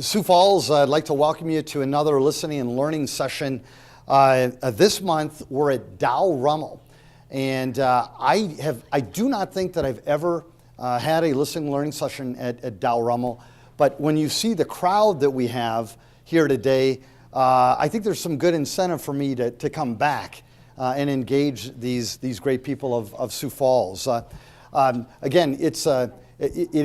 Sioux Falls, I'd like to welcome you to another listening and learning session. This month, we're at Dow Rummel. And I do not think that I've ever had a listening and learning session at Dow Rummel. But when you see the crowd that we have here today, I think there's some good incentive for me to come back and engage these great people of Sioux Falls. Again, it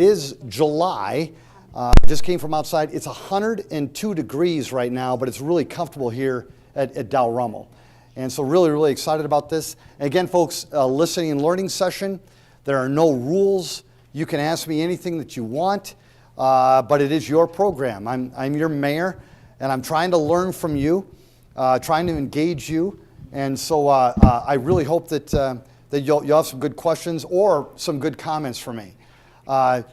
is July. I just came from outside. It's 102 degrees right now, but it's really comfortable here at Dow Rummel. And so really excited about this. And again, folks, listening and learning session. There are no rules. You can ask me anything that you want, but it is your program. I'm your mayor, and I'm trying to learn from you, trying to engage you. And so I really hope that you'll have some good questions or some good comments for me.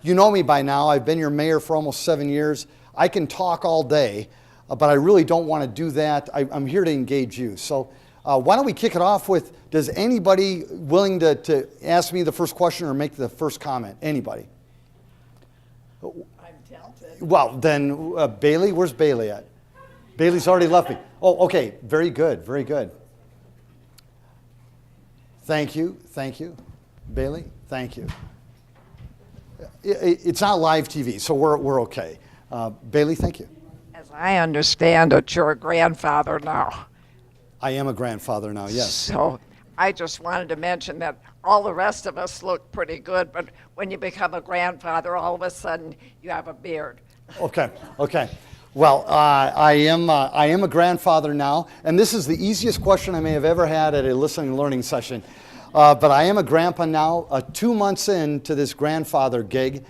You know me by now. I've been your mayor for almost 7 years. I can talk all day, but I really don't want to do that. I'm here to engage you. So why don't we kick it off with, does anybody willing to ask me the first question or make the first comment? Anybody? I'm talented. Well, then Bailey, where's Bailey at? Bailey's already left me. Oh, okay. Very good. Very good. Thank you. Bailey, thank you. It's not live TV, so we're okay. Bailey, thank you. As I understand it, you're a grandfather now. I am a grandfather now, yes. So I just wanted to mention that all the rest of us look pretty good, but when you become a grandfather, all of a sudden you have a beard. Okay. Well, I am a grandfather now, and this is the easiest question I may have ever had at a listening and learning session. But I am a grandpa now, 2 months into this grandfather gig,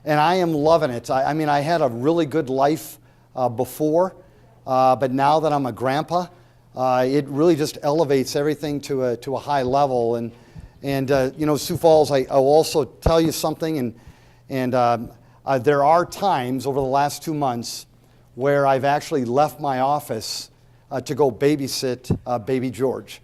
and I am loving it. I mean, I had a really good life before, but now that I'm a grandpa, it really just elevates everything to a high level. And you know, Sioux Falls, I'll also tell you something, and there are times over the last 2 months where I've actually left my office to go babysit baby George.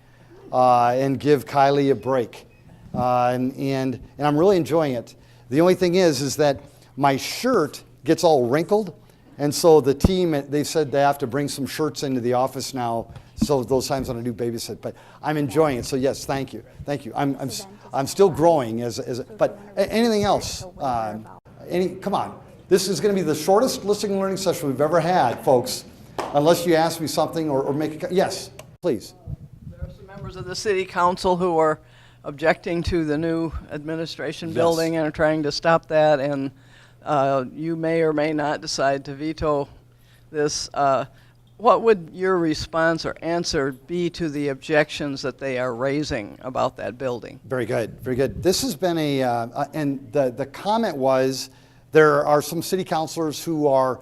And give Kylie a break. And I'm really enjoying it. The only thing is that my shirt gets all wrinkled, and so the team, they said they have to bring some shirts into the office now, so those times when I do babysit. But I'm enjoying it, so yes, thank you. I'm still growing but anything else? Come on. This is going to be the shortest listening and learning session we've ever had, folks, unless you ask me something or make a, yes, please. Members of the city council who are objecting to the new administration building and are trying to stop that, and you may or may not decide to veto this. What would your response or answer be to the objections that they are raising about that building? Very good. This has been and the comment was, there are some city councilors who are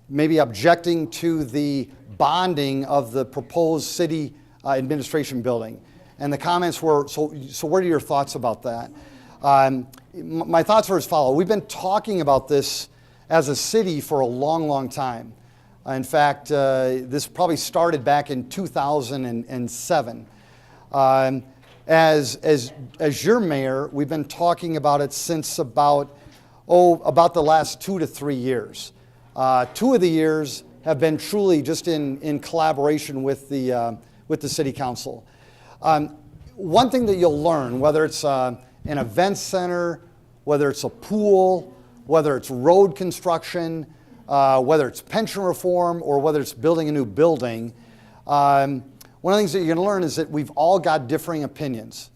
maybe objecting to the bonding of the proposed city administration building. And the comments were, so what are your thoughts about that? My thoughts are as follow. We've been talking about this as a city for a long time. In fact, this probably started back in 2007. As your mayor, we've been talking about it since about the last 2 to 3 years. 2 of the years have been truly just in collaboration with the city council. One thing that you'll learn, whether it's an event center, whether it's a pool, whether it's road construction, whether it's pension reform, or whether it's building a new building, one of the things that you're going to learn is that we've all got differing opinions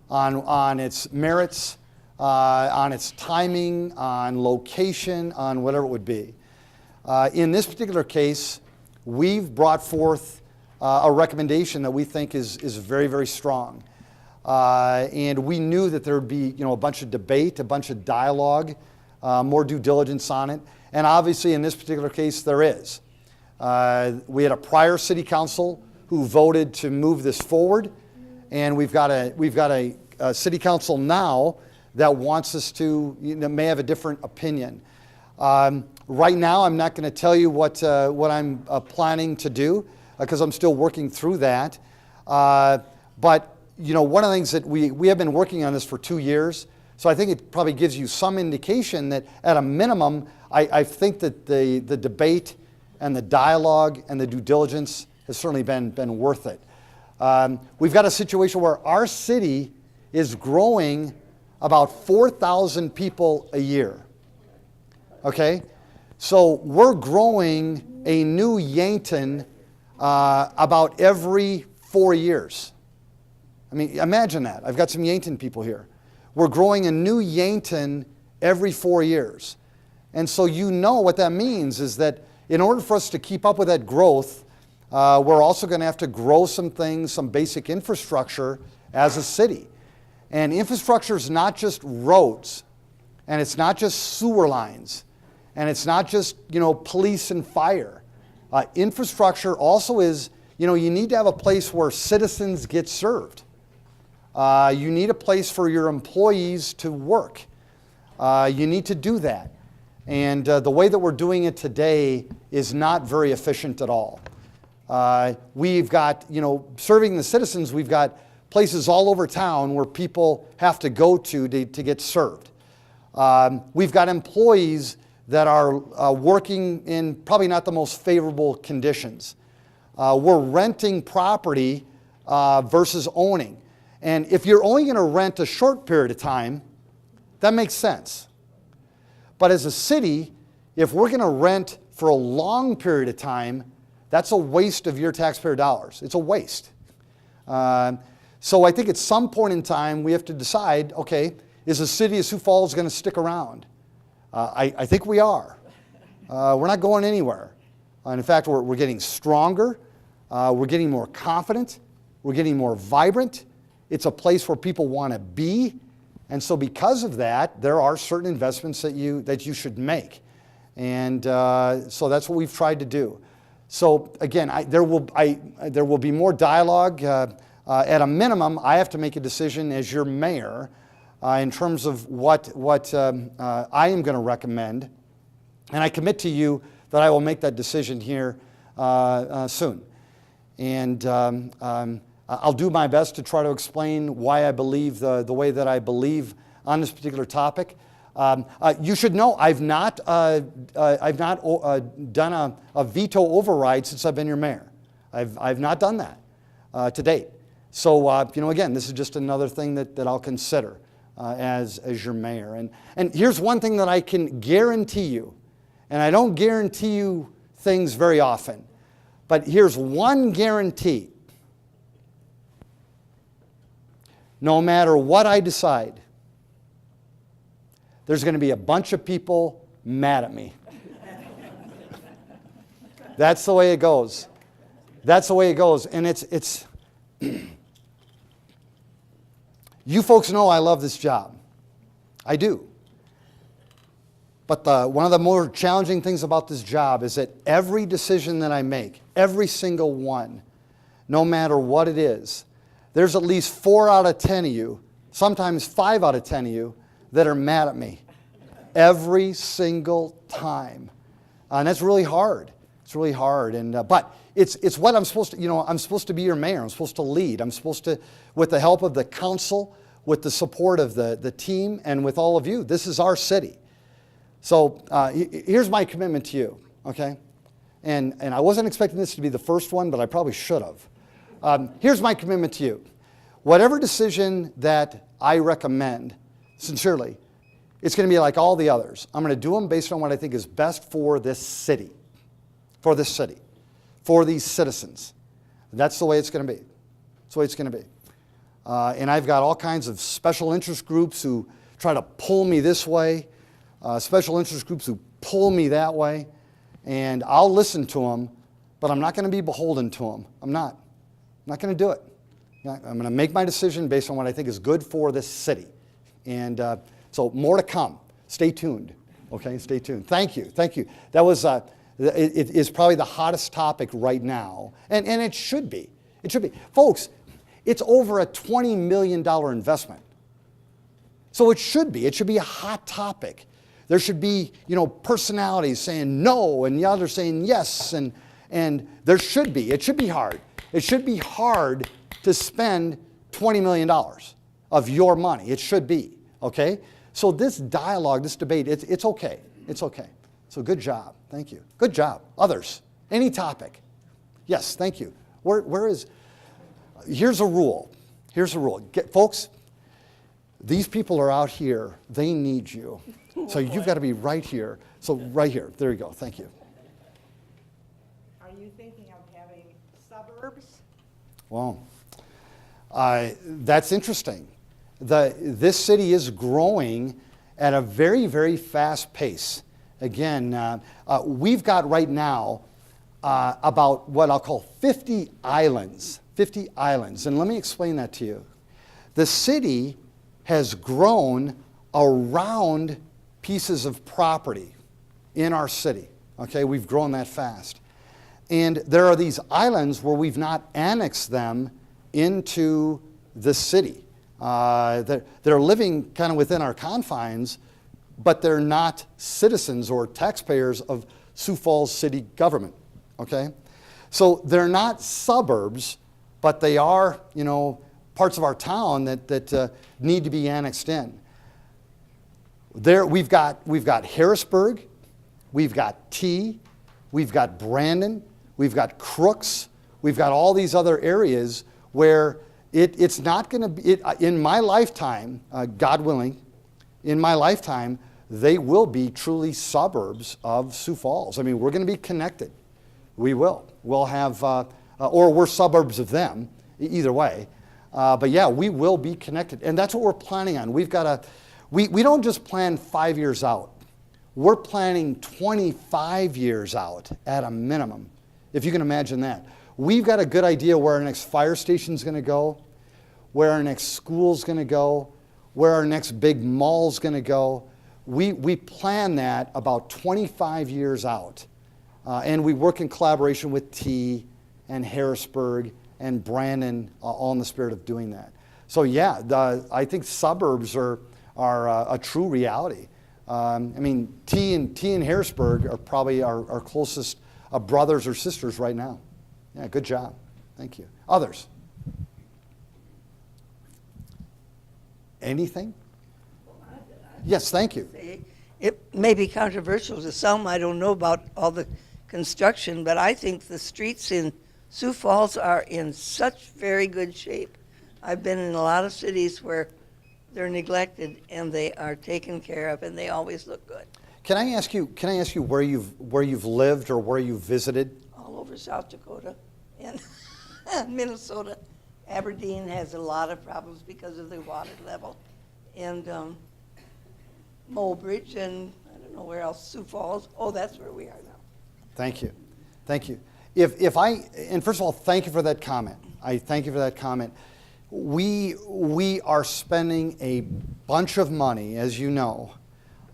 on its merits, on its timing, on location, on whatever it would be. In this particular case, we've brought forth a recommendation that we think is very strong. And we knew that there would be a bunch of debate, a bunch of dialogue, more due diligence on it. And obviously in this particular case, there is. We had a prior city council who voted to move this forward. And we've got a city council now that wants us to, may have a different opinion. Right now, I'm not going to tell you what I'm planning to do because I'm still working through that. But one of the things that we have been working on this for 2 years, So I think it probably gives you some indication that at a minimum, I think that the debate and the dialogue and the due diligence has certainly been worth it. We've got a situation where our city is growing about 4,000 people a year. Okay? So we're growing a new Yankton about every 4 years. I mean, imagine that. I've got some Yankton people here. We're growing a new Yankton every 4 years. And so you know what that means is that in order for us to keep up with that growth, we're also going to have to grow some things, some basic infrastructure as a city. And infrastructure is not just roads, and it's not just sewer lines, and it's not just, police and fire. Infrastructure also is, you need to have a place where citizens get served. You need a place for your employees to work. You need to do that. And the way that we're doing it today is not very efficient at all. We've got, serving the citizens, we've got places all over town where people have to go to get served. We've got employees that are working in probably not the most favorable conditions. We're renting property versus owning. And if you're only going to rent a short period of time, that makes sense. But as a city, if we're going to rent for a long period of time, that's a waste of your taxpayer dollars. It's a waste. So I think at some point in time, we have to decide, okay, is the city of Sioux Falls going to stick around? I think we are. We're not going anywhere. In fact, we're getting stronger. We're getting more confident. We're getting more vibrant. It's a place where people want to be. And so because of that, there are certain investments that you should make. And so that's what we've tried to do. So again, there will be more dialogue. At a minimum, I have to make a decision as your mayor in terms of what I am going to recommend. And I commit to you that I will make that decision here soon. And I'll do my best to try to explain why I believe the way that I believe on this particular topic. You should know I've not done a veto override since I've been your mayor. I've not done that to date. So again, this is just another thing that I'll consider as your mayor. And here's one thing that I can guarantee you, and I don't guarantee you things very often, but here's one guarantee. No matter what I decide, there's going to be a bunch of people mad at me. That's the way it goes. That's the way it goes. And it's you folks know I love this job. I do. But one of the more challenging things about this job is that every decision that I make, every single one, no matter what it is, there's at least 4 out of 10 of you, sometimes 5 out of 10 of you, that are mad at me. Every single time. And that's really hard. It's really hard. But it's what I'm supposed to, I'm supposed to be your mayor. I'm supposed to lead. I'm supposed to, with the help of the council, with the support of the team, and with all of you, this is our city. So here's my commitment to you, okay? And I wasn't expecting this to be the first one, but I probably should have. Here's my commitment to you. Whatever decision that I recommend, sincerely, it's going to be like all the others. I'm going to do them based on what I think is best for this city, for these citizens. That's the way it's going to be. That's the way it's going to be. And I've got all kinds of special interest groups who try to pull me this way, special interest groups who pull me that way, and I'll listen to them, but I'm not going to be beholden to them. I'm not going to do it. I'm going to make my decision based on what I think is good for this city. And so more to come. Stay tuned. Okay, stay tuned. Thank you. That was, it is probably the hottest topic right now. And it should be. It should be. Folks, it's over a $20 million investment. So it should be. It should be a hot topic. There should be, personalities saying no and the others saying yes. And there should be. It should be hard. It should be hard to spend $20 million of your money. It should be. okay? So this dialogue, this debate, it's okay. It's okay. So good job. Thank you. Good job. Others? Any topic? Yes, thank you. Here's a rule. Here's a rule. Folks, these people are out here. They need you. So you've got to be right here. So right here. There you go. Thank you. Are you thinking of having suburbs? Well, that's interesting. This city is growing at a very, very fast pace. Again, we've got right now about what I'll call 50 islands. 50 islands. And let me explain that to you. The city has grown around pieces of property in our city. Okay, we've grown that fast. And there are these islands where we've not annexed them into the city. They're living kind of within our confines, but they're not citizens or taxpayers of Sioux Falls city government. Okay, so they're not suburbs, but they are, parts of our town that need to be annexed in. There, we've got Harrisburg, we've got T, we've got Brandon, we've got Crooks, we've got all these other areas where it's not going to be, in my lifetime, God willing, in my lifetime, they will be truly suburbs of Sioux Falls. I mean, we're going to be connected. We will. We'll have, or we're suburbs of them, either way. But yeah, we will be connected. And that's what we're planning on. We've got we don't just plan 5 years out. We're planning 25 years out at a minimum, if you can imagine that. We've got a good idea where our next fire station's going to go, where our next school's going to go, where our next big mall's going to go. We plan that about 25 years out. And we work in collaboration with T and Harrisburg and Brandon, all in the spirit of doing that. So yeah, I think suburbs are a true reality. I mean, T and Harrisburg are probably our closest brothers or sisters right now. Yeah, good job. Thank you. Others? Anything? Yes, thank you. It may be controversial to some. I don't know about all the construction, but I think the streets in Sioux Falls are in such very good shape. I've been in a lot of cities where they're neglected and they are taken care of and they always look good. Can I ask you where you've lived or where you've visited? All over South Dakota and Minnesota. Aberdeen has a lot of problems because of the water level. And Mulbridge and I don't know where else, Sioux Falls. Oh, that's where we are now. Thank you. Thank you. And first of all, thank you for that comment. I thank you for that comment. We are spending a bunch of money, as you know,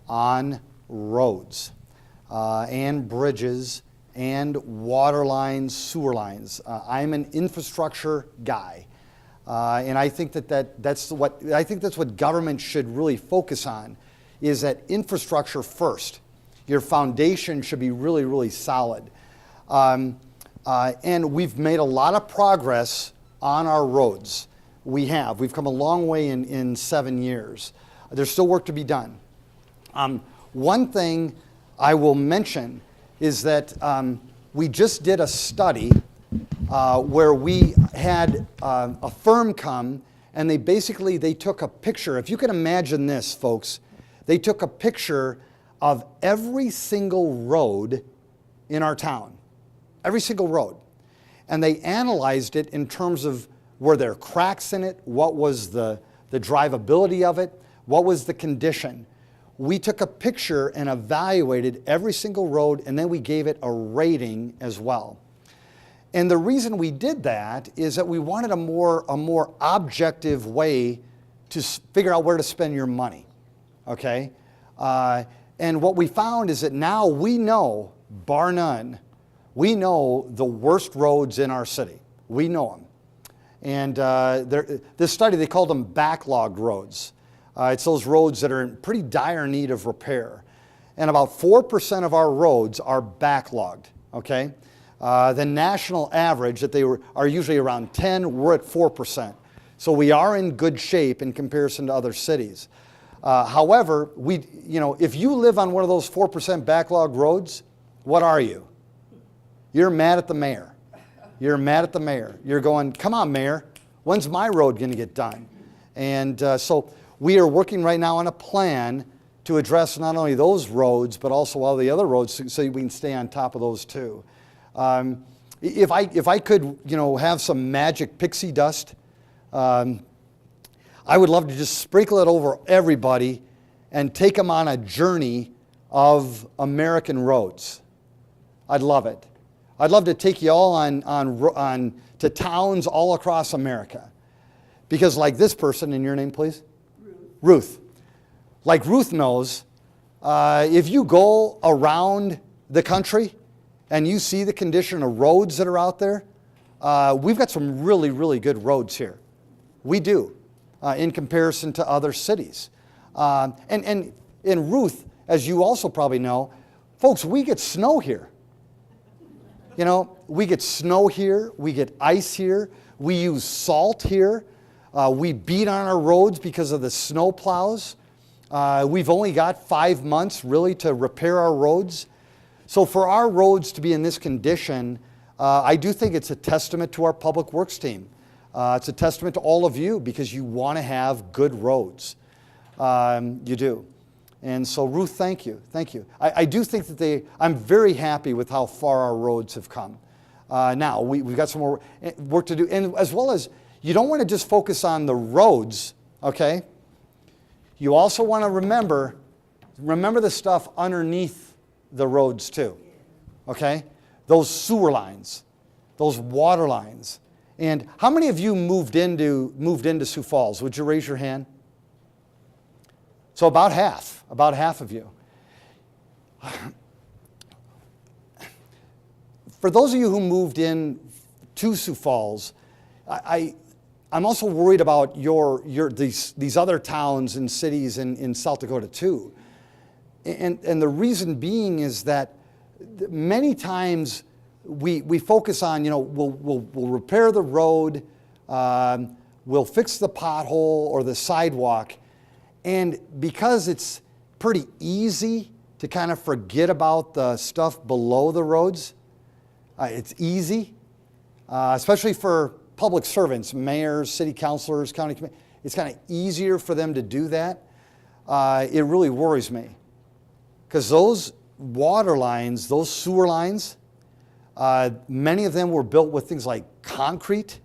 on roads and bridges and water lines, sewer lines. I'm an infrastructure guy, and I think that's what government should really focus on, is that infrastructure first. Your foundation should be really, really solid. And we've made a lot of progress on our roads. We've come a long way in 7 years. There's still work to be done. One thing I will mention is that we just did a study where we had a firm come and they took a picture. If you can imagine this, folks, they took a picture of every single road in our town, every single road. And they analyzed it in terms of were there cracks in it, what was the drivability of it, what was the condition. We took a picture and evaluated every single road, and then we gave it a rating as well. And the reason we did that is that we wanted a more objective way to figure out where to spend your money, okay? And what we found is that now we know, bar none, we know the worst roads in our city. We know them. And this study, they called them backlogged roads. It's those roads that are in pretty dire need of repair. And about 4% of our roads are backlogged, okay? The national average that are usually around 10, we're at 4%. So we are in good shape in comparison to other cities. However, if you live on one of those 4% backlog roads, what are you? You're mad at the mayor. You're mad at the mayor. You're going, come on, mayor, when's my road going to get done? And so we are working right now on a plan to address not only those roads, but also all the other roads so we can stay on top of those too. If I could, have some magic pixie dust, I would love to just sprinkle it over everybody and take them on a journey of American roads. I'd love it. I'd love to take you all to towns all across America. Because like this person, and your name please? Ruth. Like Ruth knows, if you go around the country and you see the condition of roads that are out there, we've got some really, really good roads here. We do, in comparison to other cities. And in Ruth, as you also probably know, folks, we get snow here. We get snow here, we get ice here, we use salt here, we beat on our roads because of the snow plows. We've only got 5 months really to repair our roads. So for our roads to be in this condition, I do think it's a testament to our public works team. It's a testament to all of you because you want to have good roads. You do. And so Ruth, thank you. Thank you. I do think that I'm very happy with how far our roads have come. Now, we've got some more work to do. And as well as, you don't want to just focus on the roads, okay? You also want to remember the stuff underneath the roads too, okay? Those sewer lines, those water lines. And how many of you moved into Sioux Falls? Would you raise your hand? So about half of you. For those of you who moved in to Sioux Falls, I'm also worried about these other towns and cities in South Dakota too. And the reason being is that many times we focus on, we'll repair the road, we'll fix the pothole or the sidewalk, and because it's pretty easy to kind of forget about the stuff below the roads, it's easy, especially for public servants, mayors, city councilors, county commissioners. It's kind of easier for them to do that. It really worries me because those water lines, those sewer lines, many of them were built with things like concrete,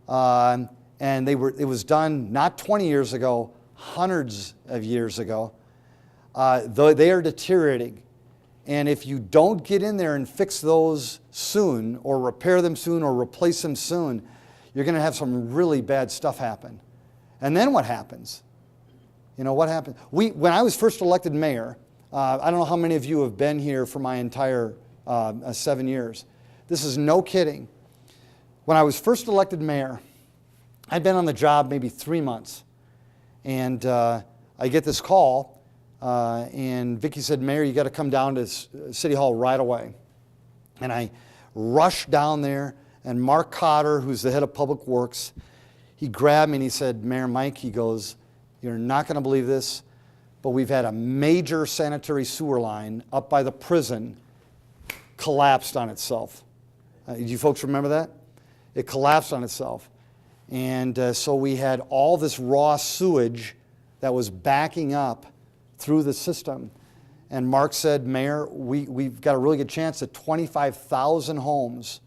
and it was done not 20 years ago, hundreds of years ago. They are deteriorating. And if you don't get in there and fix those soon, or repair them soon, or replace them soon, you're going to have some really bad stuff happen. And then what happens? What happens? When I was first elected mayor, I don't know how many of you have been here for my entire 7 years. This is no kidding. When I was first elected mayor, I'd been on the job maybe 3 months. And I get this call, and Vicki said, Mayor, you got to come down to City Hall right away. And I rushed down there, and Mark Cotter, who's the head of Public Works, he grabbed me and he said, Mayor Mike, he goes, you're not going to believe this, but we've had a major sanitary sewer line up by the prison collapsed on itself. Do you folks remember that? It collapsed on itself. And so we had all this raw sewage that was backing up through the system. And Mark said, Mayor, we've got a really good chance that 25,000 homes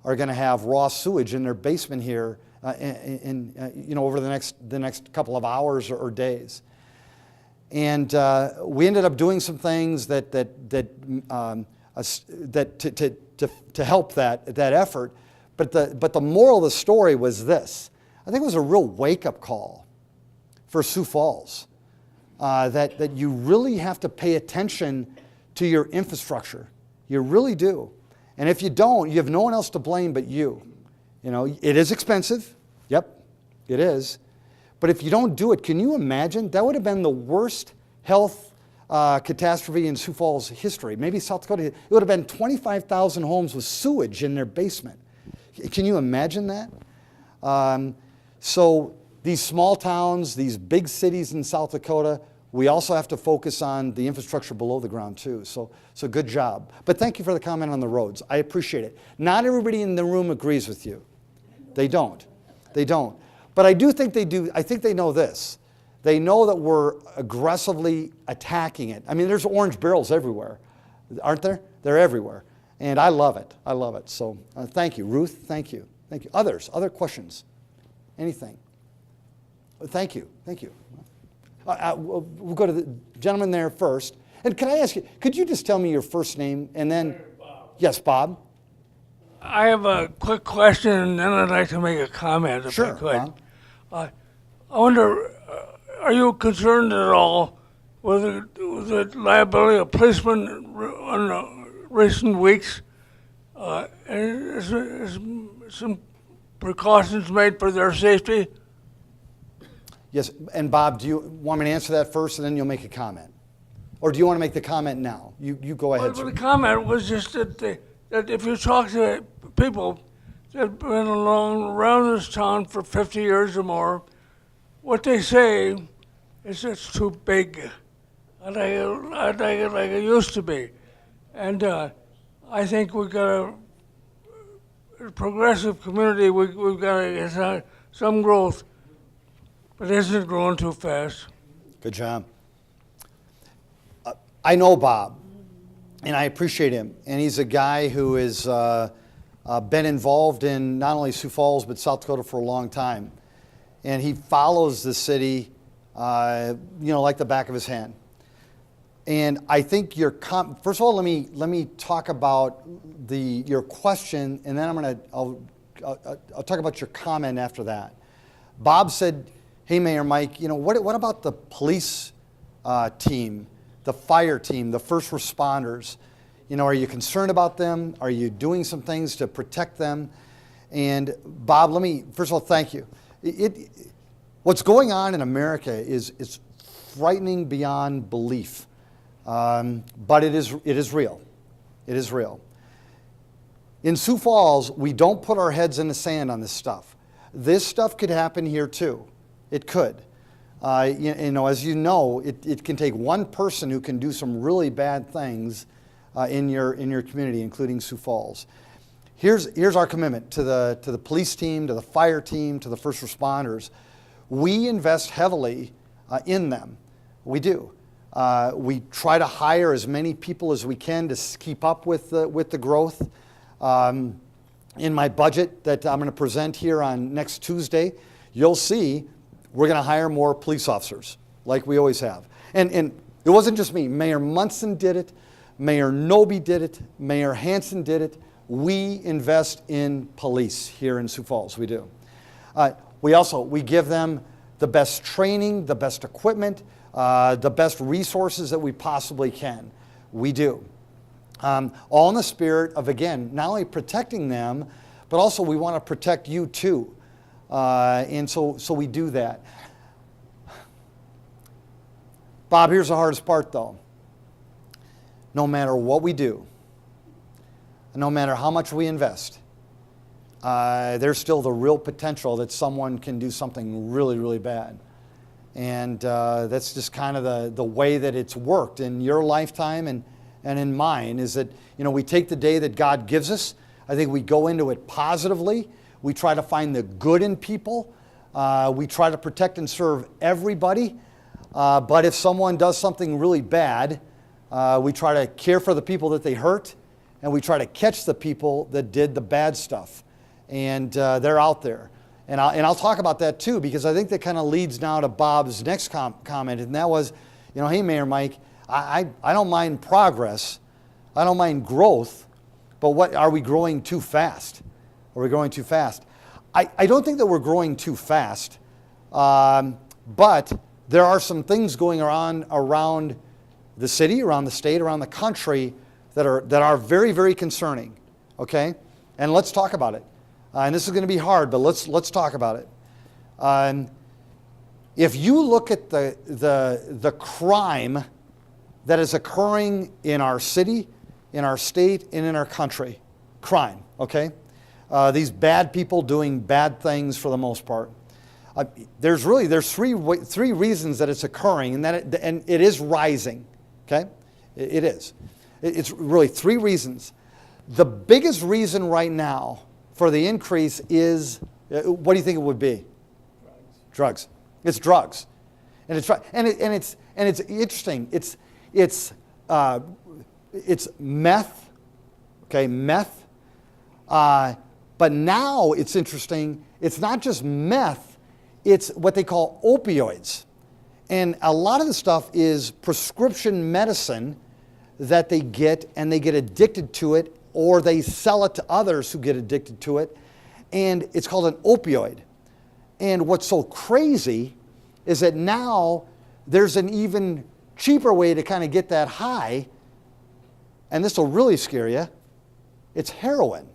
are going to have raw sewage in their basement here over the next couple of hours or days. And we ended up doing some things to help that effort. But the moral of the story was this. I think it was a real wake-up call for Sioux Falls, that you really have to pay attention to your infrastructure. You really do. And if you don't, you have no one else to blame but you. It is expensive. Yep, it is. But if you don't do it, can you imagine? That would have been the worst health catastrophe in Sioux Falls history. Maybe South Dakota. It would have been 25,000 homes with sewage in their basement. Can you imagine that? So these small towns, these big cities in South Dakota, we also have to focus on the infrastructure below the ground too. So good job. But thank you for the comment on the roads. I appreciate it. Not everybody in the room agrees with you. They don't. They don't. But I do think they do. I think they know this. They know that we're aggressively attacking it. I mean, there's orange barrels everywhere, aren't there? They're everywhere. And I love it. I love it. So thank you. Ruth, thank you. Thank you. Others, other questions? Anything? Thank you. Thank you. We'll go to the gentleman there first. And can I ask you, could you just tell me your first name and then? Bob. Yes, Bob. I have a quick question, and then I'd like to make a comment if Sure, I could. Bob. I wonder, are you concerned at all with the liability of policemen in recent weeks? And is some precautions made for their safety? Yes, and Bob, do you want me to answer that first and then you'll make a comment? Or do you want to make the comment now? You go ahead, Well, sir. the comment was just that if you talk to people that have been around this town for 50 years or more, what they say is it's too big. I like it like it used to be. And I think we've got a progressive community, we've got to get some growth, but isn't it growing too fast? Good job. I know Bob, and I appreciate him. And he's a guy who has been involved in not only Sioux Falls, but South Dakota for a long time. And he follows the city, like the back of his hand. And I think first of all, let me talk about your question, and then I'll talk about your comment after that. Bob said, "Hey, Mayor Mike, what about the police team, the fire team, the first responders? Are you concerned about them? Are you doing some things to protect them?" And Bob, first of all, thank you. What's going on in America is frightening beyond belief. But it is real. It is real. In Sioux Falls, we don't put our heads in the sand on this stuff. This stuff could happen here too. It could. As you know, it can take one person who can do some really bad things in your community, including Sioux Falls. Here's our commitment to the police team, to the fire team, to the first responders. We invest heavily in them. We do. We try to hire as many people as we can to keep up with the growth. In my budget that I'm going to present here on next Tuesday, you'll see we're going to hire more police officers, like we always have. And it wasn't just me. Mayor Munson did it. Mayor Noby did it. Mayor Hanson did it. We invest in police here in Sioux Falls. We do. We give them the best training, the best equipment, the best resources that we possibly can. We do. All in the spirit of, again, not only protecting them, but also we want to protect you too. And so we do that. Bob, here's the hardest part though. No matter what we do, no matter how much we invest, there's still the real potential that someone can do something really, really bad. And that's just kind of the way that it's worked in your lifetime and in mine, is that we take the day that God gives us. I think we go into it positively. We try to find the good in people. We try to protect and serve everybody. But if someone does something really bad, we try to care for the people that they hurt, and we try to catch the people that did the bad stuff. And they're out there. And I'll talk about that too, because I think that kind of leads now to Bob's next comment, and that was, hey, Mayor Mike, I don't mind progress. I don't mind growth, but what are we growing too fast? Are we growing too fast? I don't think that we're growing too fast, but there are some things going on around the city, around the state, around the country that are very, very concerning. Okay, and let's talk about it. And this is going to be hard, but let's talk about it. If you look at the crime that is occurring in our city, in our state, and in our country, crime, okay? These bad people doing bad things for the most part. There's three reasons that it's occurring, and it is rising. Okay, it is. It's really three reasons. The biggest reason right now for the increase is, what do you think it would be? Drugs. It's drugs, and it's interesting. It's meth. Okay, meth. But now it's interesting. It's not just meth. It's what they call opioids, and a lot of the stuff is prescription medicine that they get, and they get addicted to it, or they sell it to others who get addicted to it, and it's called an opioid. And what's so crazy is that now there's an even cheaper way to kind of get that high, and this will really scare you. It's heroin.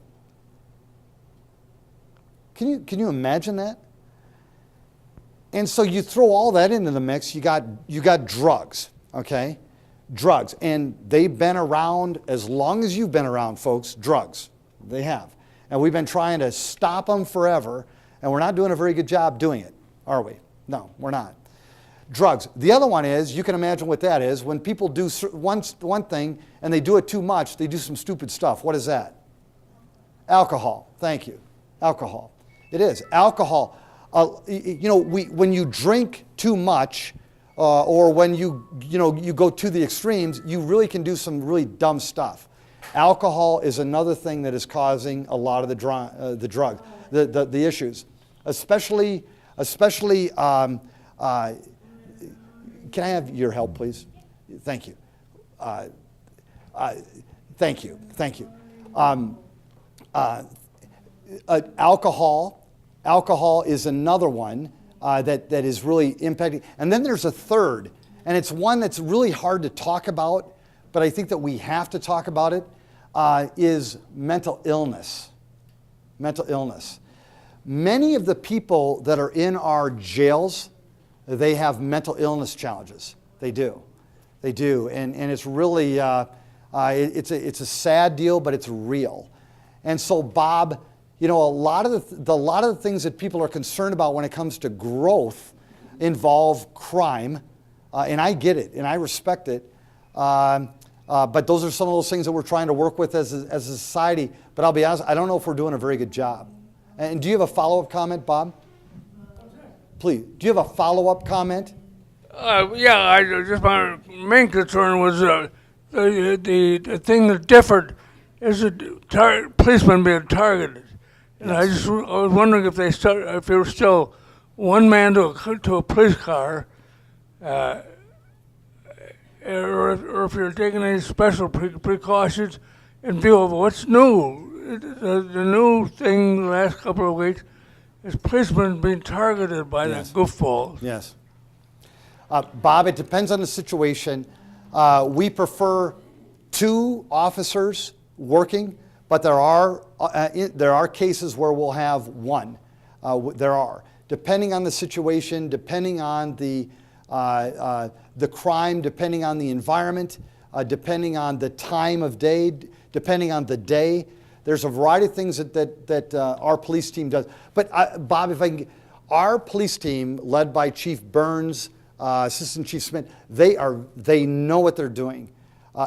Can you imagine that? And so you throw all that into the mix, you got drugs, okay? Drugs, and they've been around as long as you've been around, folks, drugs. They have. And we've been trying to stop them forever, and we're not doing a very good job doing it, are we? No, we're not. Drugs. The other one is, you can imagine what that is, when people do one thing and they do it too much, they do some stupid stuff. What is that? Alcohol. Thank you. Alcohol. It is. Alcohol. When you drink too much, or when you go to the extremes, you really can do some really dumb stuff. Alcohol is another thing that is causing a lot of the issues, especially. Can I have your help, please? Thank you. Thank you. Alcohol is another one that is really impacting. And then there's a third, and it's one that's really hard to talk about, but I think that we have to talk about it, is mental illness. Mental illness. Many of the people that are in our jails, they have mental illness challenges. They do. And it's really, it's a sad deal, but it's real. And so, Bob, a lot of the things that people are concerned about when it comes to growth involve crime, and I get it, and I respect it. But those are some of those things that we're trying to work with as a society. But I'll be honest, I don't know if we're doing a very good job. And do you have a follow-up comment, Bob? Please, do you have a follow-up comment? My main concern was the thing that differed is that policemen being targeted. And Yes. I was wondering if there was still one man to a police car, or if you're taking any special precautions in view of what's new. The new thing the last couple of weeks is policemen being targeted by Yes. the goofballs. Yes. Bob, it depends on the situation. We prefer 2 officers working, but there are cases where we'll have 1. There are, depending on the situation, depending on the crime, depending on the environment, depending on the time of day, depending on the day. There's a variety of things that our police team does. But Bob, if I can, our police team, led by Chief Burns, Assistant Chief Smith, they know what they're doing,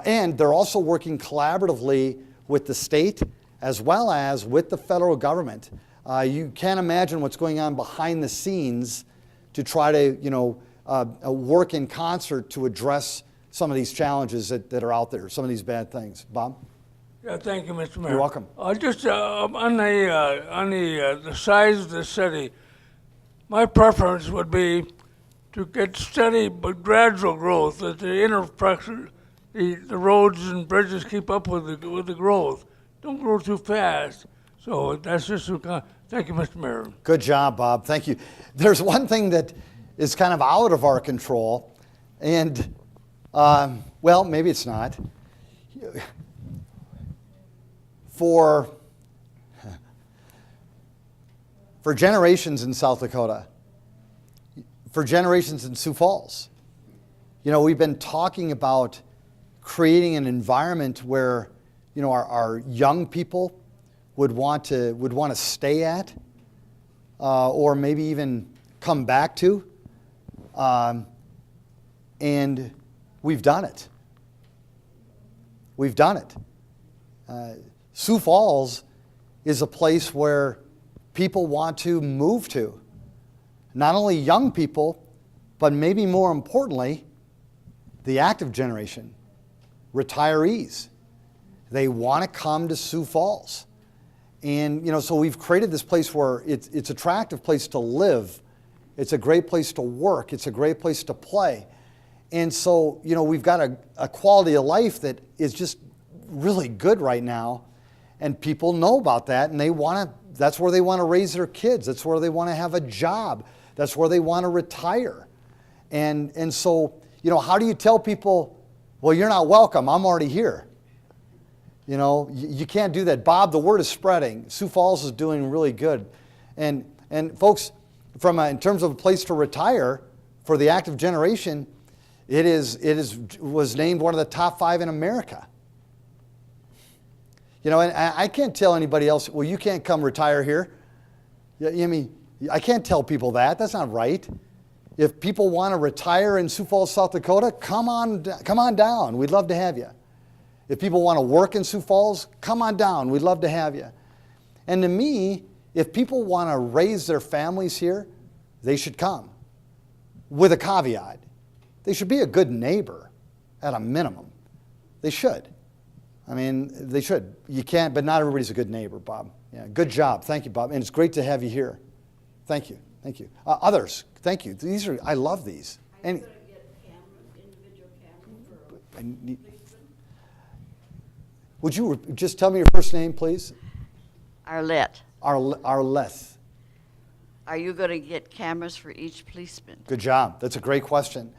and they're also working collaboratively with the state as well as with the federal government. You can't imagine what's going on behind the scenes to try to work in concert to address some of these challenges that are out there, some of these bad things. Bob? Yeah, thank you, Mr. Mayor. You're welcome. Just on the size of the city, my preference would be to get steady but gradual growth, that the infrastructure, the roads and bridges keep up with the growth. Don't grow too fast. So that's just thank you, Mr. Mayor. Good job, Bob. Thank you. There's one thing that is kind of out of our control, and well, maybe it's not. For generations in South Dakota, for generations in Sioux Falls, we've been talking about creating an environment where, our young people would want to stay at, or maybe even come back to. And we've done it. We've done it. Sioux Falls is a place where people want to move to. Not only young people, but maybe more importantly, the active generation, retirees. They want to come to Sioux Falls. And, so we've created this place where it's an attractive place to live. It's a great place to work. It's a great place to play. And so, we've got a quality of life that is just really good right now. And people know about that, and that's where they want to raise their kids. That's where they want to have a job. That's where they want to retire. And so, how do you tell people, well, you're not welcome, I'm already here? You can't do that. Bob, the word is spreading. Sioux Falls is doing really good. And folks, in terms of a place to retire for the active generation, it was named one of the top 5 in America. And I can't tell anybody else, well, you can't come retire here. I can't tell people that. That's not right. If people want to retire in Sioux Falls, South Dakota, come on down. We'd love to have you. If people want to work in Sioux Falls, come on down. We'd love to have you. And to me, if people want to raise their families here, they should come. With a caveat. They should be a good neighbor at a minimum. They should. They should. You can't, but not everybody's a good neighbor, Bob. Yeah, good job. Thank you, Bob. And it's great to have you here. Thank you. Thank you. Others, thank you. I love these. Are you going to get individual cameras for Would you just tell me your first name, please? Arlette? Arleth. Are you going to get cameras for each policeman? Good job. That's a great question.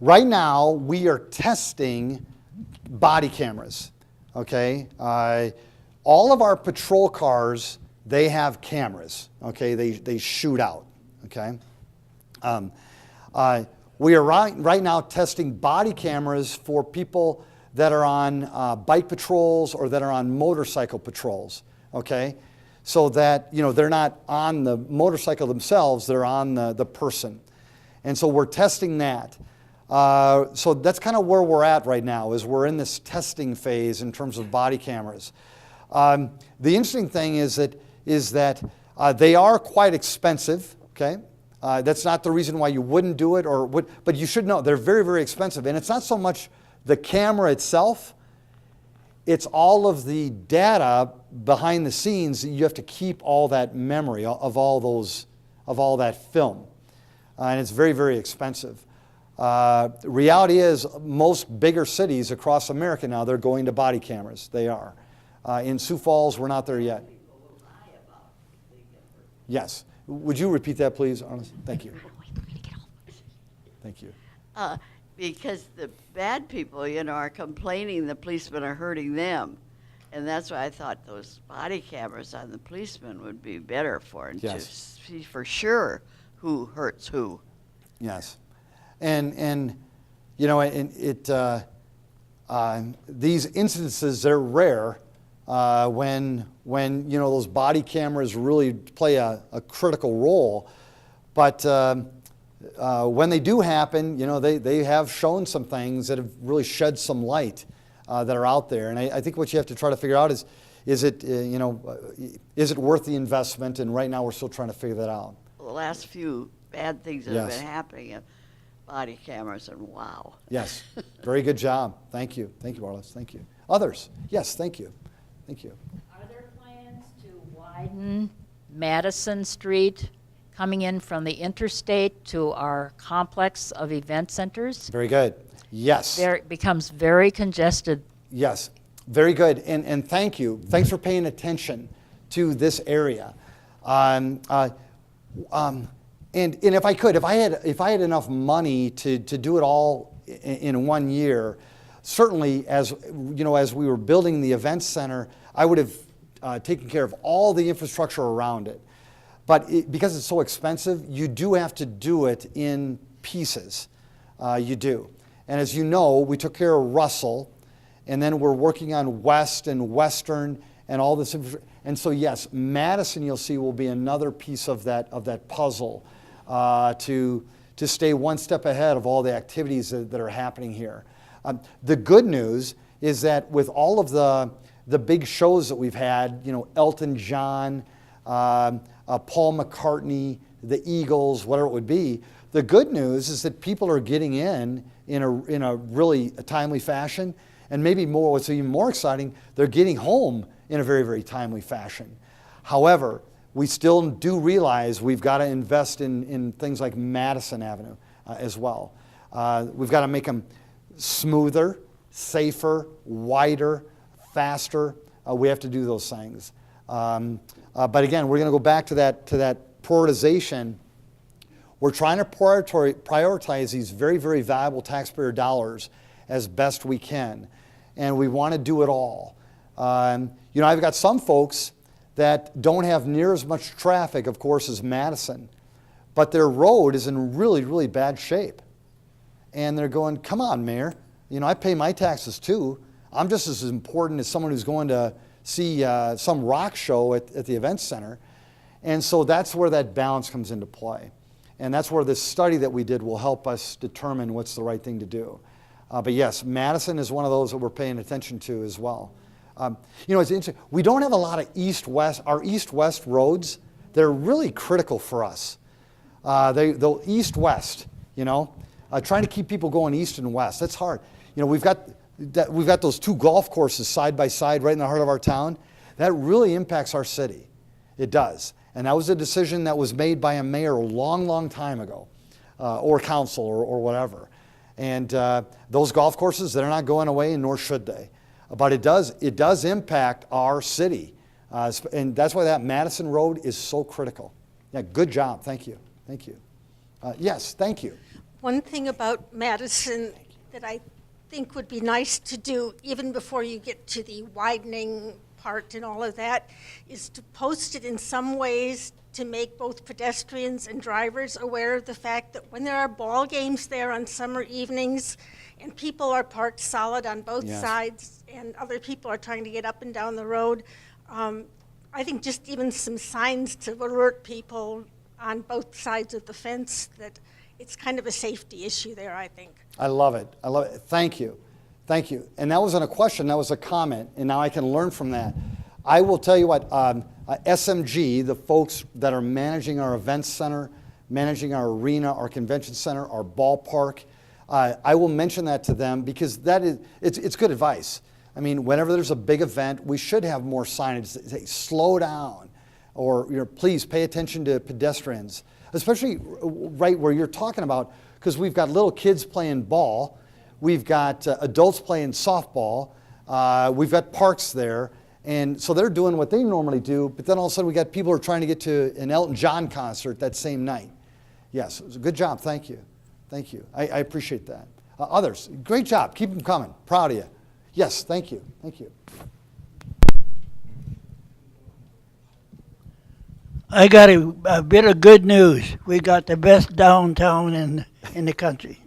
Right now, we are testing body cameras, okay? All of our patrol cars, they have cameras, okay? They shoot out, okay? We are right now testing body cameras for people that are on bike patrols or that are on motorcycle patrols, okay? So that, they're not on the motorcycle themselves, they're on the person. And so we're testing that. So that's kind of where we're at right now, is we're in this testing phase in terms of body cameras. The interesting thing is that they are quite expensive, okay? That's not the reason why you wouldn't do it, but you should know they're very, very expensive. And it's not so much the camera itself, it's all of the data behind the scenes that you have to keep all that memory of all that film. And it's very, very expensive. Reality is most bigger cities across America now, they're going to body cameras. They are. In Sioux Falls, we're not there yet. Yes. Would you repeat that, please, Honest? Thank you. Thank you. Because the bad people, are complaining the policemen are hurting them. And that's why I thought those body cameras on the policemen would be better to see for sure who hurts who. Yes. And these incidences, they're rare when those body cameras really play a critical role. But when they do happen, they have shown some things that have really shed some light that are out there. And I think what you have to try to figure out is it worth the investment? And right now we're still trying to figure that out. The last few bad things that have been happening, body cameras, and wow. Yes, very good job. Thank you. Thank you, Arliss. Thank you. Others? Yes, thank you. Thank you. Are there plans to widen Madison Street coming in from the interstate to our complex of event centers? Very good. Yes. There it becomes very congested. Yes, very good. And thank you. Thanks for paying attention to this area. And if I could, if I had enough money to do it all in 1 year, certainly as we were building the event center, I would have taken care of all the infrastructure around it. But because it's so expensive, you do have to do it in pieces. You do. And as you know, we took care of Russell, and then we're working on West and Western and all this. And so yes, Madison, you'll see, will be another piece of that puzzle. to stay one step ahead of all the activities that are happening here. The good news is that with all of the big shows that we've had, Elton John, Paul McCartney, the Eagles, whatever it would be, the good news is that people are getting in a really timely fashion, and maybe more, what's even more exciting, they're getting home in a very, very timely fashion. However, we still do realize we've got to invest in things like Madison Avenue as well. We've got to make them smoother, safer, wider, faster. We have to do those things. But again, we're going to go back to that prioritization. We're trying to prioritize these very, very valuable taxpayer dollars as best we can. And we want to do it all. I've got some folks that don't have near as much traffic, of course, as Madison, but their road is in really, really bad shape. And they're going, come on, Mayor, I pay my taxes too. I'm just as important as someone who's going to see some rock show at the event center. And so that's where that balance comes into play. And that's where this study that we did will help us determine what's the right thing to do. But yes, Madison is one of those that we're paying attention to as well. It's interesting. We don't have a lot of east-west. Our east-west roads, they're really critical for us. The east-west, trying to keep people going east and west, that's hard. We've got those two golf courses side by side right in the heart of our town. That really impacts our city. It does. And that was a decision that was made by a mayor a long, long time ago, or council or whatever. And those golf courses, they're not going away, and nor should they. But it does impact our city. And that's why that Madison Road is so critical. Yeah, good job. Thank you. Thank you. Yes, thank you. One thing about Madison that I think would be nice to do, even before you get to the widening part and all of that, is to post it in some ways to make both pedestrians and drivers aware of the fact that when there are ball games there on summer evenings and people are parked solid on both sides and other people are trying to get up and down the road, I think just even some signs to alert people on both sides of the fence that it's kind of a safety issue there, I think. I love it. I love it. Thank you. Thank you. And that wasn't a question, that was a comment, and now I can learn from that. I will tell you what, SMG, the folks that are managing our events center, managing our arena, our convention center, our ballpark, I will mention that to them because it's good advice. I mean, whenever there's a big event, we should have more signage that say, slow down, or please pay attention to pedestrians, especially right where you're talking about, because we've got little kids playing ball, we've got adults playing softball, we've got parks there, and so they're doing what they normally do, but then all of a sudden we got people who are trying to get to an Elton John concert that same night. Yes, it was a good job, thank you. Thank you, I appreciate that. Others, great job, keep them coming, proud of you. Yes, thank you, thank you. I got a bit of good news. We got the best downtown in the country.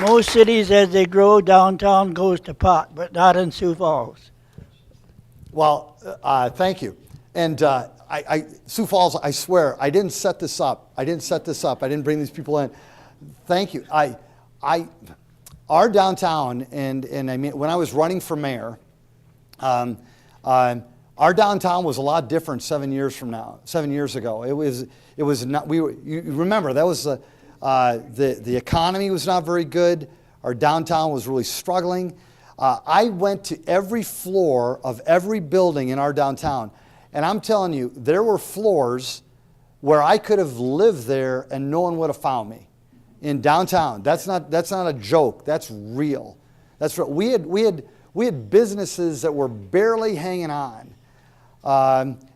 Most cities, as they grow, downtown goes to pot, but not in Sioux Falls. Well, thank you. And Sioux Falls, I swear, I didn't set this up. I didn't bring these people in. Thank you. Our downtown, and I mean, when I was running for mayor, our downtown was a lot different 7 years ago. It was not. You remember that was the economy was not very good. Our downtown was really struggling. I went to every floor of every building in our downtown, and I'm telling you, there were floors where I could have lived there and no one would have found me. In downtown, that's not a joke. That's real. That's real. We had businesses that were barely hanging on.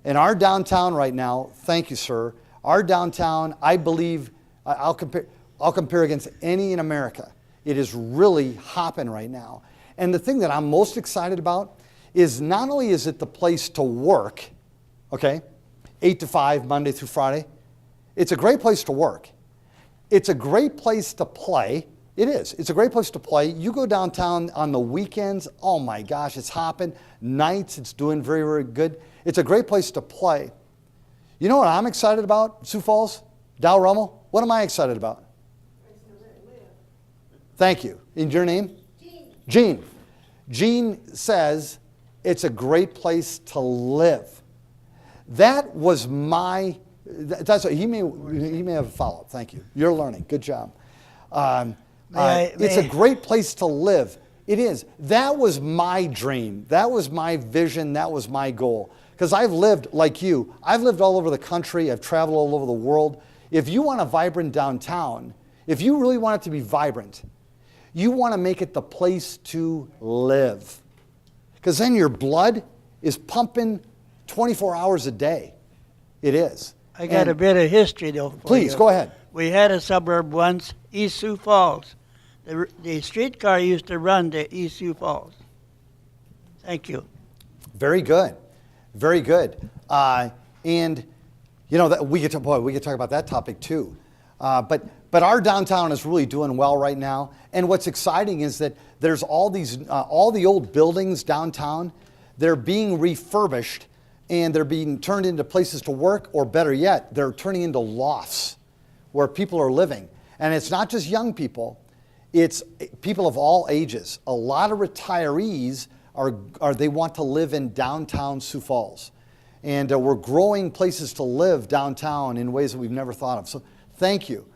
In our downtown right now, thank you, sir. Our downtown, I believe, I'll compare against any in America. It is really hopping right now. And the thing that I'm most excited about is not only is it the place to work, okay, 8 to 5, Monday through Friday. It's a great place to work. It's a great place to play It is. It's a great place to play. You go downtown on the weekends, oh my gosh, it's hopping. Nights, it's doing very, very good. It's a great place to play. You know what I'm excited about, Sioux Falls? Dow Rummel? What am I excited about? Thank you. And your name? Jean. Jean says it's a great place to live. That was my, that's what, he may have a follow-up. Thank you. You're learning. Good job. It's a great place to live. It is. That was my dream. That was my vision. That was my goal. Because I've lived, like you, I've lived all over the country. I've traveled all over the world. If you want a vibrant downtown, if you really want it to be vibrant, you want to make it the place to live. Because then your blood is pumping 24 hours a day. It is. I got a bit of history, though. Please, go ahead. We had a suburb once, East Sioux Falls. The streetcar used to run to East Sioux Falls. Thank you. Very good. Very good. And, you know, we could talk about that topic too. But our downtown is really doing well right now. And what's exciting is that there's all the old buildings downtown, they're being refurbished and they're being turned into places to work, or better yet, they're turning into lofts where people are living. And it's not just young people, it's people of all ages. A lot of retirees they want to live in downtown Sioux Falls. And we're growing places to live downtown in ways that we've never thought of. So thank you.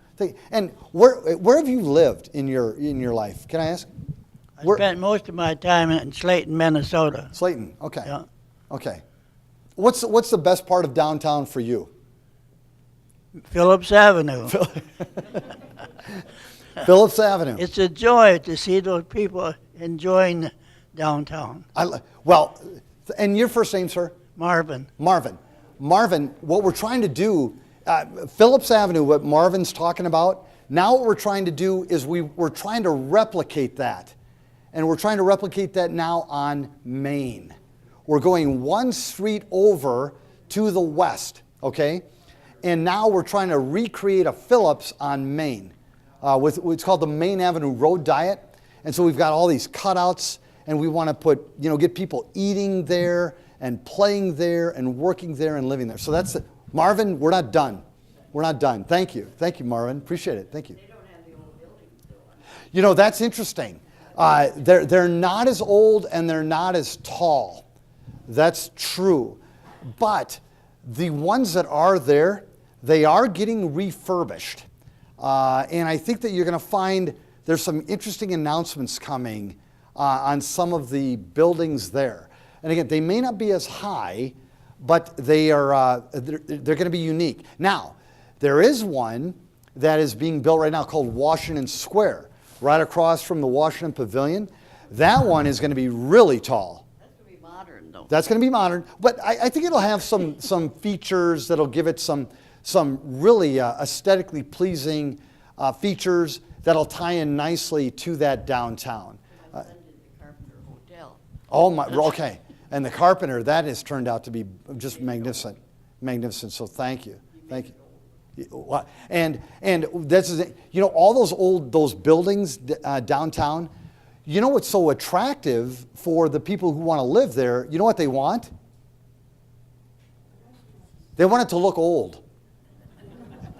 And where have you lived in your life? Can I ask? I spent most of my time in Slayton, Minnesota. Slayton, okay. Yeah. Okay. What's the best part of downtown for you? Phillips Avenue. Phillips Avenue. It's a joy to see those people enjoying downtown. And your first name, sir? Marvin. Marvin, what we're trying to do, Phillips Avenue, what Marvin's talking about, now what we're trying to do is we're trying to replicate that. And we're trying to replicate that now on Main. We're going one street over to the west, okay? And now we're trying to recreate a Phillips on Main with what's called the Main Avenue Road Diet. And so we've got all these cutouts, and we want to get people eating there and playing there and working there and living there. So that's it. Marvin, we're not done. We're not done. Thank you. Thank you, Marvin. Appreciate it. Thank you. They don't have the old buildings though. You know, that's interesting. They're not as old and they're not as tall. That's true. But the ones that are there, they are getting refurbished. And I think that you're going to find there's some interesting announcements coming on some of the buildings there. And again, they may not be as high, but they're going to be unique. Now, there is one that is being built right now called Washington Square, right across from the Washington Pavilion. That one is going to be really tall. That's going to be modern, though. That's going to be modern, but I think it'll have some features that'll give it some really aesthetically pleasing features that'll tie in nicely to that downtown. My son did the Carpenter Hotel. Oh my, okay. And the Carpenter, that has turned out to be just magnificent. Magnificent, so thank you. Thank you. And that's, all those buildings downtown, you know what's so attractive for the people who want to live there, you know what they want? They want it to look old.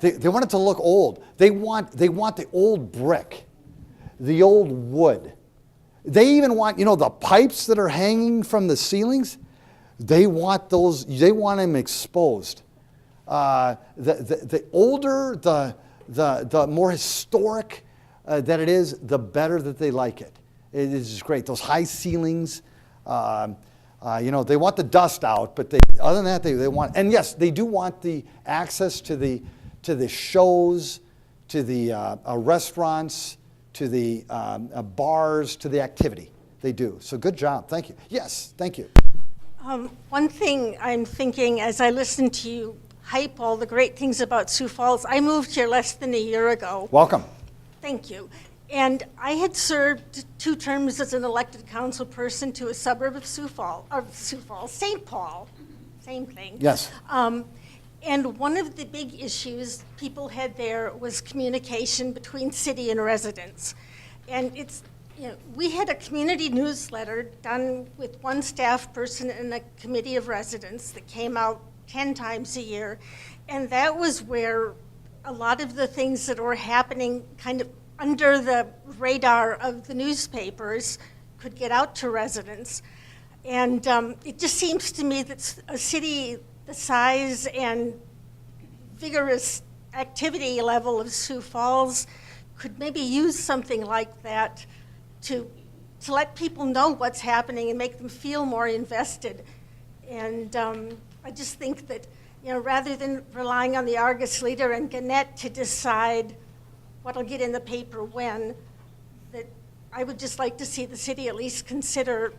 They want it to look old. They want the old brick, the old wood. They even want, the pipes that are hanging from the ceilings, they want them exposed. The older, the more historic that it is, the better that they like it. It is just great. Those high ceilings, they want the dust out, but other than that, they want, and yes, they do want the access to the shows, to the restaurants, to the bars, to the activity. They do. So good job. Thank you. Yes, thank you. One thing I'm thinking as I listen to you hype all the great things about Sioux Falls, I moved here less than a year ago. Welcome. Thank you. And I had served 2 terms as an elected council person to a suburb of Sioux Falls, St. Paul, same thing. Yes. And one of the big issues people had there was communication between city and residents. And it's, you know, we had a community newsletter done with one staff person and a committee of residents that came out 10 times a year. And that was where a lot of the things that were happening kind of under the radar of the newspapers could get out to residents. And it just seems to me that a city the size and vigorous activity level of Sioux Falls could maybe use something like that to let people know what's happening and make them feel more invested. And I just think that, you know, rather than relying on the Argus Leader and Gannett to decide what'll get in the paper when, that I would just like to see the city at least consider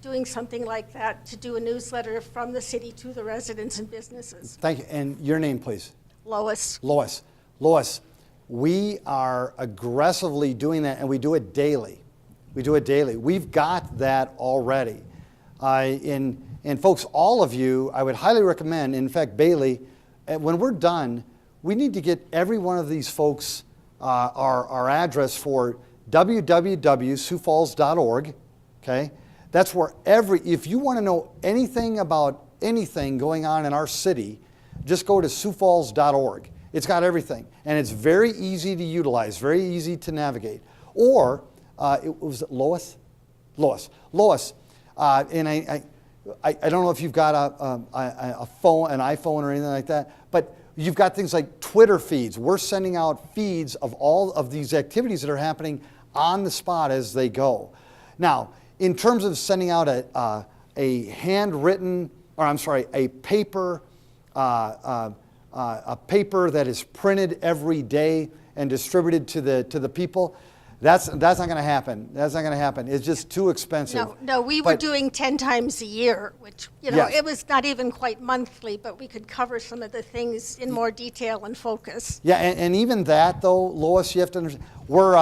doing something like that, to do a newsletter from the city to the residents and businesses. Thank you. And your name, please? Lois. Lois. Lois, we are aggressively doing that, and we do it daily. We do it daily. We've got that already. And folks, all of you, I would highly recommend, in fact, Bailey, when we're done, we need to get every one of these folks our address for www.siouxfalls.org, okay? That's where if you want to know anything about anything going on in our city, just go to siouxfalls.org. It's got everything, and it's very easy to utilize, very easy to navigate. Or, was it Lois? Lois. And I don't know if you've got a phone, an iPhone or anything like that, but you've got things like Twitter feeds. We're sending out feeds of all of these activities that are happening on the spot as they go. Now, in terms of sending out a paper, a paper that is printed every day and distributed to the people, that's not going to happen. That's not going to happen. It's just too expensive. No, we were doing 10 times a year, which, you know, Yes. It was not even quite monthly, but we could cover some of the things in more detail and focus. Yeah, and even that though, Lois, you have to understand. We're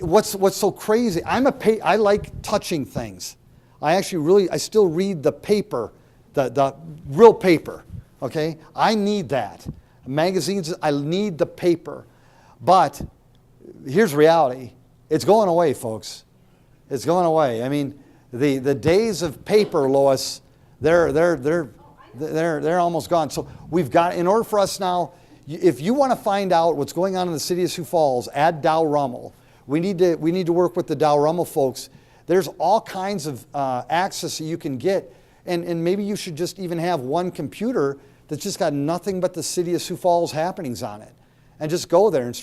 what's so crazy? I like touching things. I still read the paper, the real paper. Okay, I need that. Magazines, I need the paper, but here's reality. It's going away, folks. It's going away. I mean, the days of paper, Lois, they're almost gone. So we've got, in order for us now, if you want to find out what's going on in the city of Sioux Falls, add Dow Rummel. We need to work with the Dow Rummel folks. There's all kinds of access that you can get, and maybe you should just even have one computer that's just got nothing but the city of Sioux Falls happenings on it. And just go there and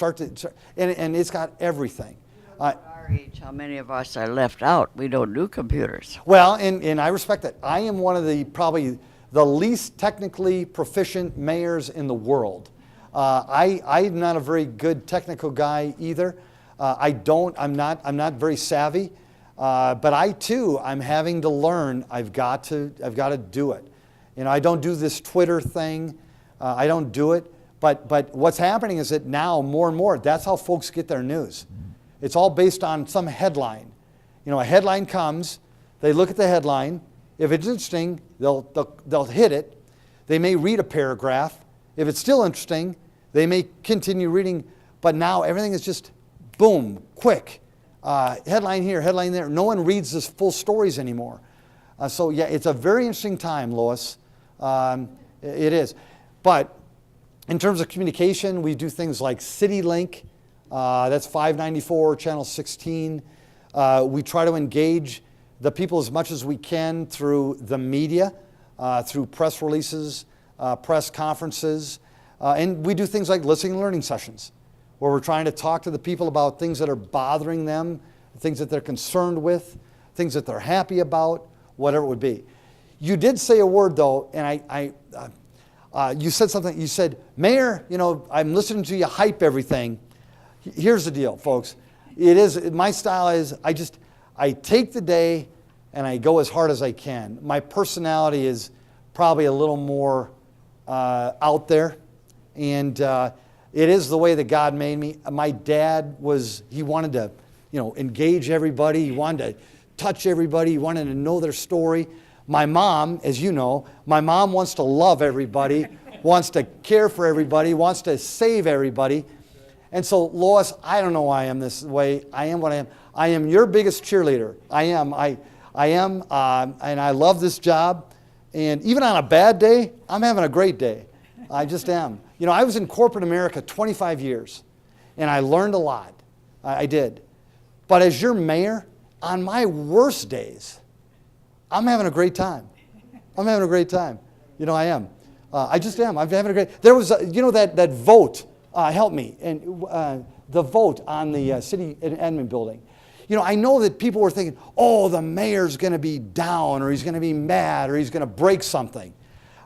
and it's got everything. At our age, how many of us are left out? We don't do computers. Well, and I respect that. I am one of probably the least technically proficient mayors in the world. I'm not a very good technical guy either. I'm not very savvy. But I'm having to learn. I've got to do it. You know, I don't do this Twitter thing. I don't do it. But what's happening is that now more and more, that's how folks get their news. It's all based on some headline. You know, a headline comes, they look at the headline. If it's interesting, they'll hit it. They may read a paragraph. If it's still interesting, they may continue reading. But now everything is just boom, quick. Headline here, headline there. No one reads this full stories anymore. So yeah, it's a very interesting time, Lois. It is. But in terms of communication, we do things like CityLink. That's 594, channel 16. We try to engage the people as much as we can through the media, through press releases, press conferences. And we do things like listening and learning sessions, where we're trying to talk to the people about things that are bothering them, things that they're concerned with, things that they're happy about, whatever it would be. You did say a word, though, and you said something. You said, Mayor, you know, I'm listening to you hype everything. Here's the deal, folks. My style is I take the day and I go as hard as I can. My personality is probably a little more out there, and it is the way that God made me. My dad he wanted to, you know, engage everybody. He wanted to touch everybody. He wanted to know their story. My mom, as you know, wants to love everybody, wants to care for everybody, wants to save everybody. And so, Lois, I don't know why I am this way. I am what I am. I am your biggest cheerleader. I am. And I love this job. And even on a bad day, I'm having a great day. I just am. You know, I was in corporate America 25 years, and I learned a lot. I did. But as your mayor, on my worst days, I'm having a great time. I'm having a great time. You know, I am. I just am. I'm having a great. There was, that vote. Help me. And the vote on the city admin building. You know, I know that people were thinking, oh, the mayor's going to be down, or he's going to be mad, or he's going to break something.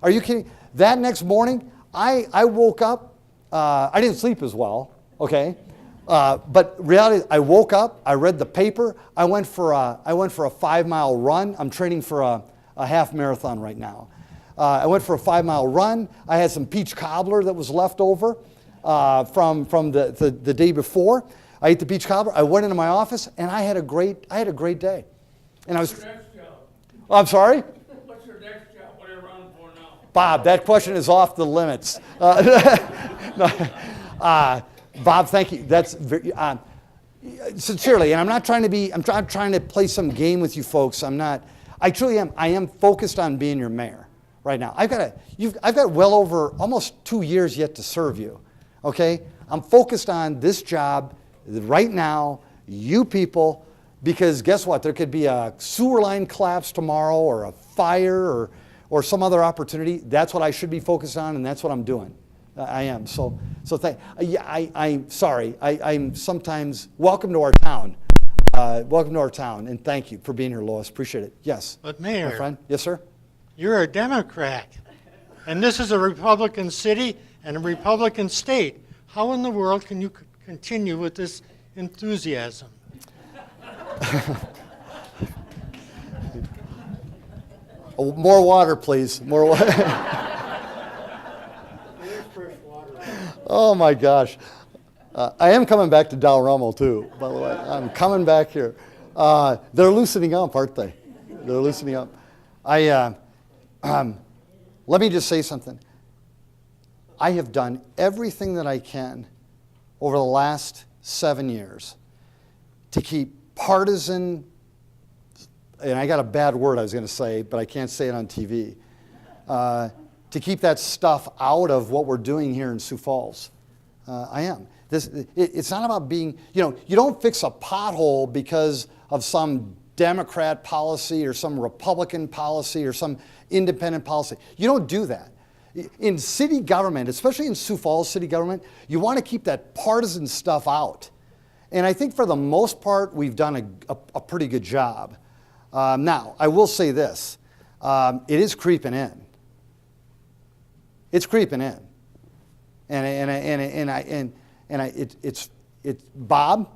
Are you kidding? That next morning, I woke up. I didn't sleep as well. Okay. But reality, I woke up, I read the paper, I went for a 5-mile run. I'm training for a half marathon right now. I went for a 5-mile run. I had some peach cobbler that was left over from the day before. I ate the peach cobbler. I went into my office, and I had a great day. And I was. What's your next job? I'm sorry? What's your next job? What are you running for now? Bob, that question is off the limits. Bob, thank you. That's very, sincerely, and I'm not trying to be. I'm trying to play some game with you folks. I'm not. I truly am. I am focused on being your mayor right now. I've got well over almost 2 years yet to serve you. Okay, I'm focused on this job right now. You people, because guess what? There could be a sewer line collapse tomorrow, or a fire, or some other opportunity. That's what I should be focused on, and that's what I'm doing. I am. So I'm sorry. I'm sometimes, welcome to our town. Welcome to our town, and thank you for being here, Lois. Appreciate it. Yes. But Mayor, my friend. Yes, sir. You're a Democrat, and this is a Republican city and a Republican state. How in the world can you continue with this enthusiasm? Oh, more water, please. More water. Oh my gosh. I am coming back to Dow Rummel too, by the way. I'm coming back here. They're loosening up, aren't they? They're loosening up. Let me just say something. I have done everything that I can over the last 7 years to keep partisan, and I got a bad word I was going to say, but I can't say it on TV, to keep that stuff out of what we're doing here in Sioux Falls. I am. It's not about being, you don't fix a pothole because of some Democrat policy or some Republican policy or some independent policy. You don't do that. In city government, especially in Sioux Falls city government, you want to keep that partisan stuff out. And I think for the most part, we've done a pretty good job. Now, I will say this. It is creeping in. It's creeping in, Bob,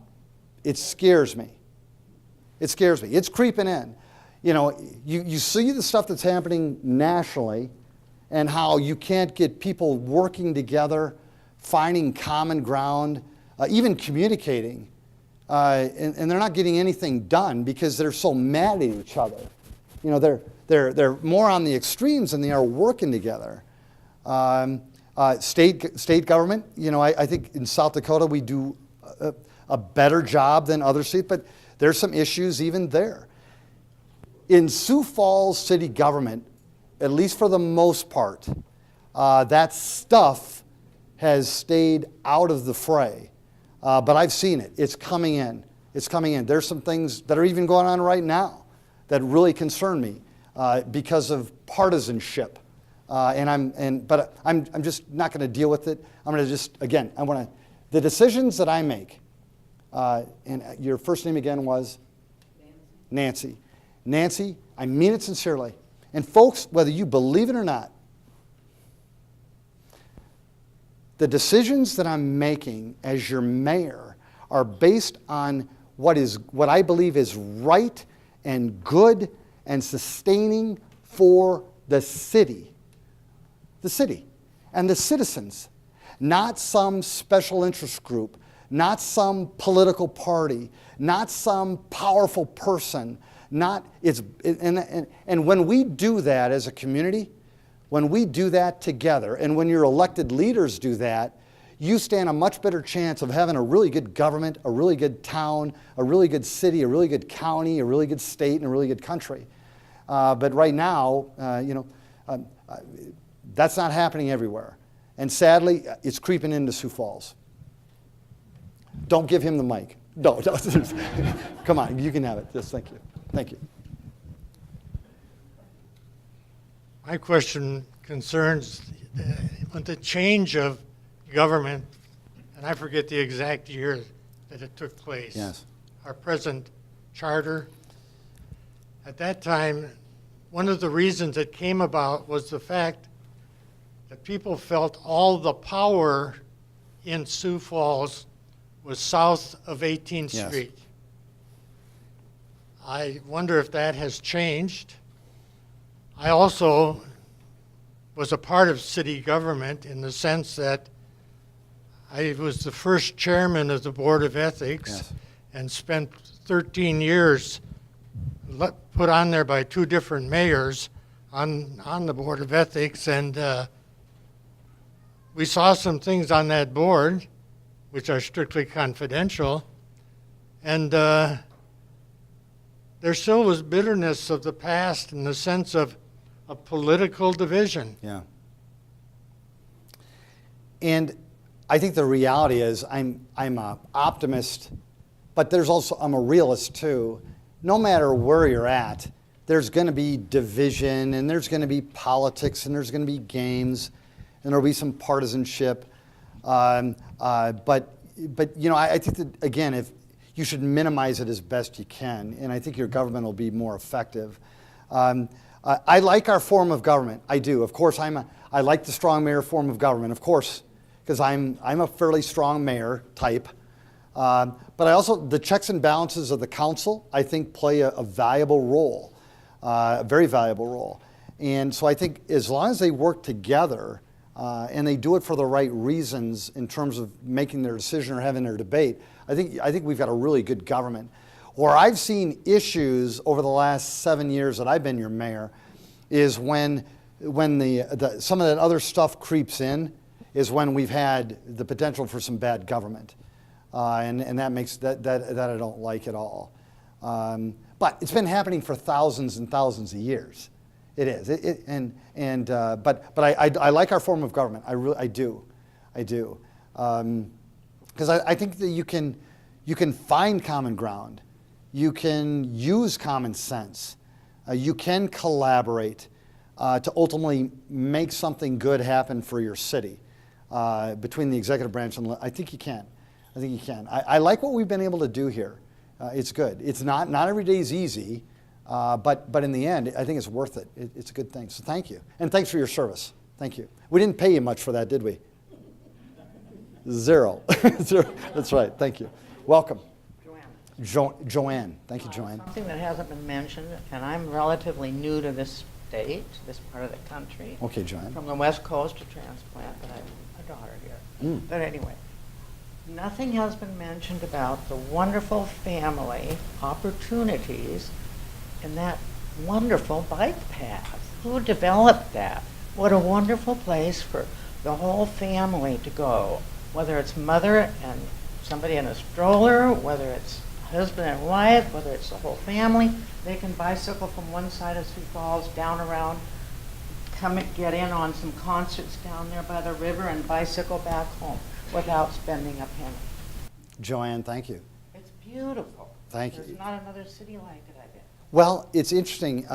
it scares me. It scares me. It's creeping in. You see the stuff that's happening nationally, and how you can't get people working together, finding common ground, even communicating, and they're not getting anything done because they're so mad at each other. They're more on the extremes than they are working together. State government, I think in South Dakota we do a better job than other states, but there's some issues even there. In Sioux Falls city government, at least for the most part, that stuff has stayed out of the fray. But I've seen it. It's coming in. It's coming in. There's some things that are even going on right now that really concern me because of partisanship. But I'm just not going to deal with it. I'm going to just, again, the decisions that I make, and your first name again was? Nancy. Nancy, I mean it sincerely. And folks, whether you believe it or not, the decisions that I'm making as your mayor are based on what I believe is right and good and sustaining for the city and the citizens, not some special interest group, not some political party, not some powerful person. And when we do that as a community, when we do that together, and when your elected leaders do that, you stand a much better chance of having a really good government, a really good town, a really good city, a really good county, a really good state, and a really good country. But right now, that's not happening everywhere. And sadly, it's creeping into Sioux Falls. Don't give him the mic. No. Come on, you can have it. Yes, thank you. Thank you. My question concerns the change of government, and I forget the exact year that it took place. Yes. Our present charter. At that time, one of the reasons it came about was the fact that people felt all the power in Sioux Falls was south of 18th Yes. Street. I wonder if that has changed. I also was a part of city government in the sense that I was the first chairman of the Board of Ethics. Yes. And spent 13 years put on there by two different mayors on the Board of Ethics. And we saw some things on that board which are strictly confidential. And there still was bitterness of the past in the sense of a political division. Yeah. And I think the reality is I'm an optimist, but there's also, I'm a realist too. No matter where you're at, there's going to be division, and there's going to be politics, and there's going to be games, and there'll be some partisanship. But you know, I think that, again, if you should minimize it as best you can, and I think your government will be more effective. I like our form of government. I do. Of course, I like the strong mayor form of government, of course, because I'm a fairly strong mayor type. But I also, the checks and balances of the council, I think, play a valuable role, a very valuable role. And so I think as long as they work together and they do it for the right reasons in terms of making their decision or having their debate, I think we've got a really good government. Where I've seen issues over the last 7 years that I've been your mayor is when some of that other stuff creeps in, is when we've had the potential for some bad government. And that makes that I don't like at all. But it's been happening for thousands and thousands of years. It is. But I like our form of government. I do. Because I think that you can find common ground. You can use common sense. You can collaborate to ultimately make something good happen for your city between the executive branch and I think you can. I like what we've been able to do here. It's good. It's not every day is easy, but in the end, I think it's worth it. It's a good thing. So thank you, and thanks for your service. Thank you. We didn't pay you much for that, did we? Zero. Zero. That's right. Thank you. Welcome. Joanne. Thank you, Joanne. Something that hasn't been mentioned, and I'm relatively new to this state, this part of the country. Okay, Joanne. From the West Coast to transplant, but I have a daughter here. But anyway, nothing has been mentioned about the wonderful family opportunities in that wonderful bike path. Who developed that? What a wonderful place for the whole family to go, whether it's mother and somebody in a stroller, whether it's husband and wife, whether it's the whole family. They can bicycle from one side of Sioux Falls down around, come and get in on some concerts down there by the river and bicycle back home without spending a penny. Joanne, thank you. It's beautiful. Thank you. There's not another city like it, I bet. Well, it's interesting.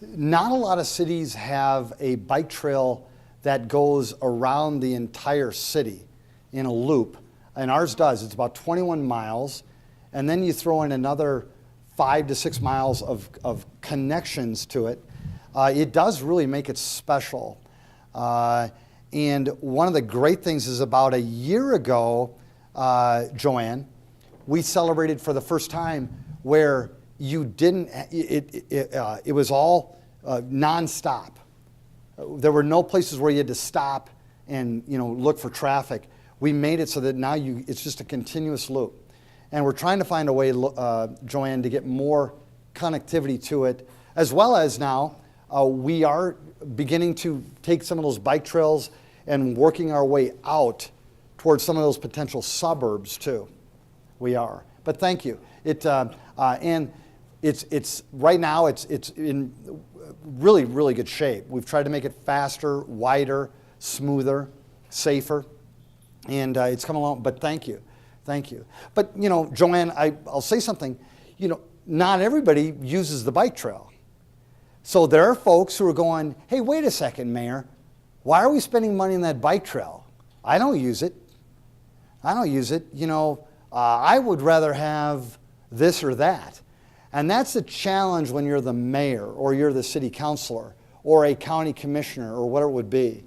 Not a lot of cities have a bike trail that goes around the entire city in a loop, and ours does. It's about 21 miles, and then you throw in another 5 to 6 miles of connections to it. It does really make it special. And one of the great things is about a year ago, Joanne, we celebrated for the first time where you didn't, it was all nonstop. There were no places where you had to stop and look for traffic. We made it so that now it's just a continuous loop. And we're trying to find a way, Joanne, to get more connectivity to it, as well as now we are beginning to take some of those bike trails and working our way out towards some of those potential suburbs too. We are. But thank you. And it's right now it's in really, really good shape. We've tried to make it faster, wider, smoother, safer, and it's come along. But thank you. But Joanne, I'll say something. Not everybody uses the bike trail. So there are folks who are going, hey, wait a second, Mayor. Why are we spending money on that bike trail? I don't use it. I would rather have this or that. And that's the challenge when you're the mayor or you're the city councilor or a county commissioner or whatever it would be.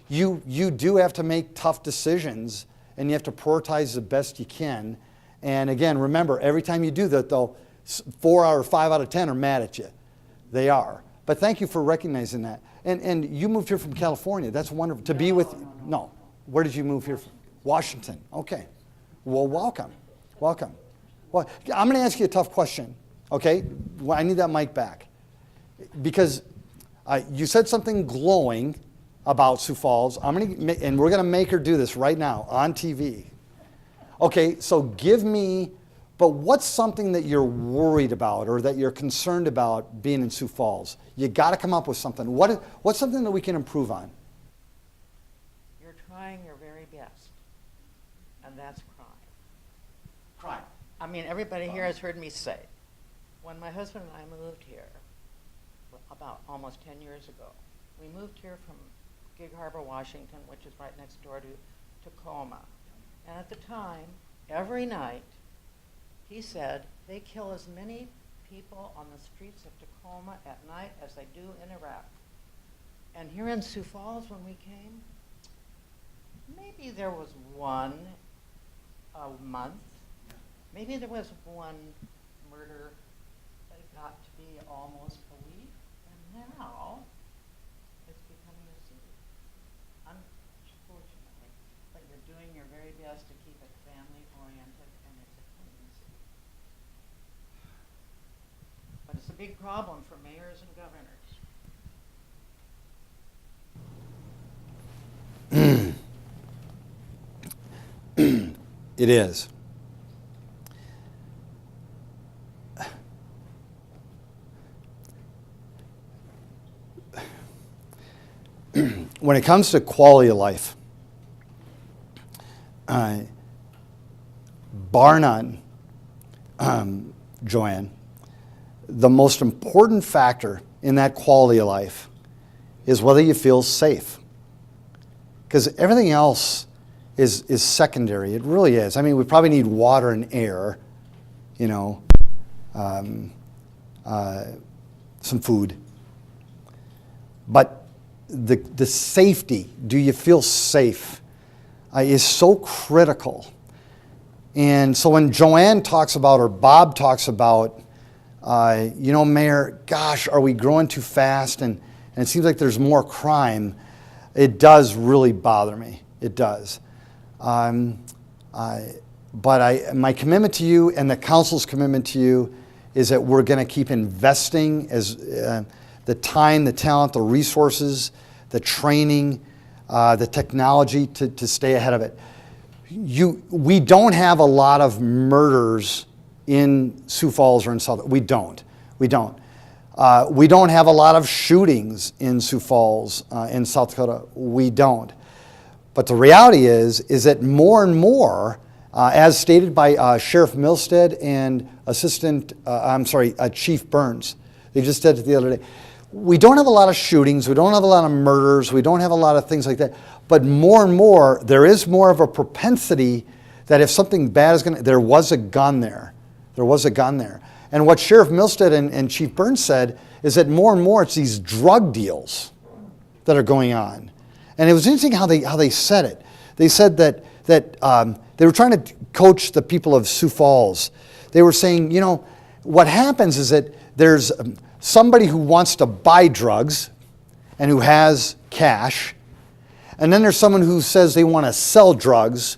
You do have to make tough decisions and you have to prioritize the best you can. And again, remember, every time you do that, though, 4 or 5 out of 10 are mad at you. They are. But thank you for recognizing that. And you moved here from California. That's wonderful. To be with, no. Where did you move here from? Washington. Okay. Well, welcome. Well, I'm going to ask you a tough question. Okay? Well, I need that mic back. Because you said something glowing about Sioux Falls. And we're going to make her do this right now on TV. Okay, so but what's something that you're worried about or that you're concerned about being in Sioux Falls? You got to come up with something. What's something that we can improve on? You're trying your very best, and that's crime. Crime. I mean, everybody here has heard me say, when my husband and I moved here, about almost 10 years ago, we moved here from Gig Harbor, Washington, which is right next door to Tacoma. And at the time, every night, he said, they kill as many people on the streets of Tacoma at night as they do in Iraq. And here in Sioux Falls, when we came, maybe there was one a month. Maybe there was one murder that got to be almost a week. And now, it's becoming a city. Unfortunately, but you're doing your very best to keep it family-oriented, and it's a clean city. But it's a big problem for mayors and governors. It is. When it comes to quality of life, bar none, Joanne, the most important factor in that quality of life is whether you feel safe. Because everything else is secondary. It really is. I mean, we probably need water and air, some food. But the safety, do you feel safe, is so critical. And so when Joanne talks about, or Bob talks about, Mayor, gosh, are we growing too fast? And it seems like there's more crime. It does really bother me. It does. But my commitment to you and the council's commitment to you is that we're going to keep investing as the time, the talent, the resources, the training, the technology to stay ahead of it. We don't have a lot of murders in Sioux Falls or in South. We don't. We don't have a lot of shootings in Sioux Falls, in South Dakota. We don't. But the reality is that more and more, as stated by Sheriff Milstead and Chief Burns, they just said it the other day, we don't have a lot of shootings, we don't have a lot of murders, we don't have a lot of things like that. But more and more, there is more of a propensity that if something bad is there was a gun there. There was a gun there. And what Sheriff Milstead and Chief Burns said is that more and more it's these drug deals that are going on. And it was interesting how they said it. They said that they were trying to coach the people of Sioux Falls. They were saying, what happens is that there's somebody who wants to buy drugs and who has cash, and then there's someone who says they want to sell drugs,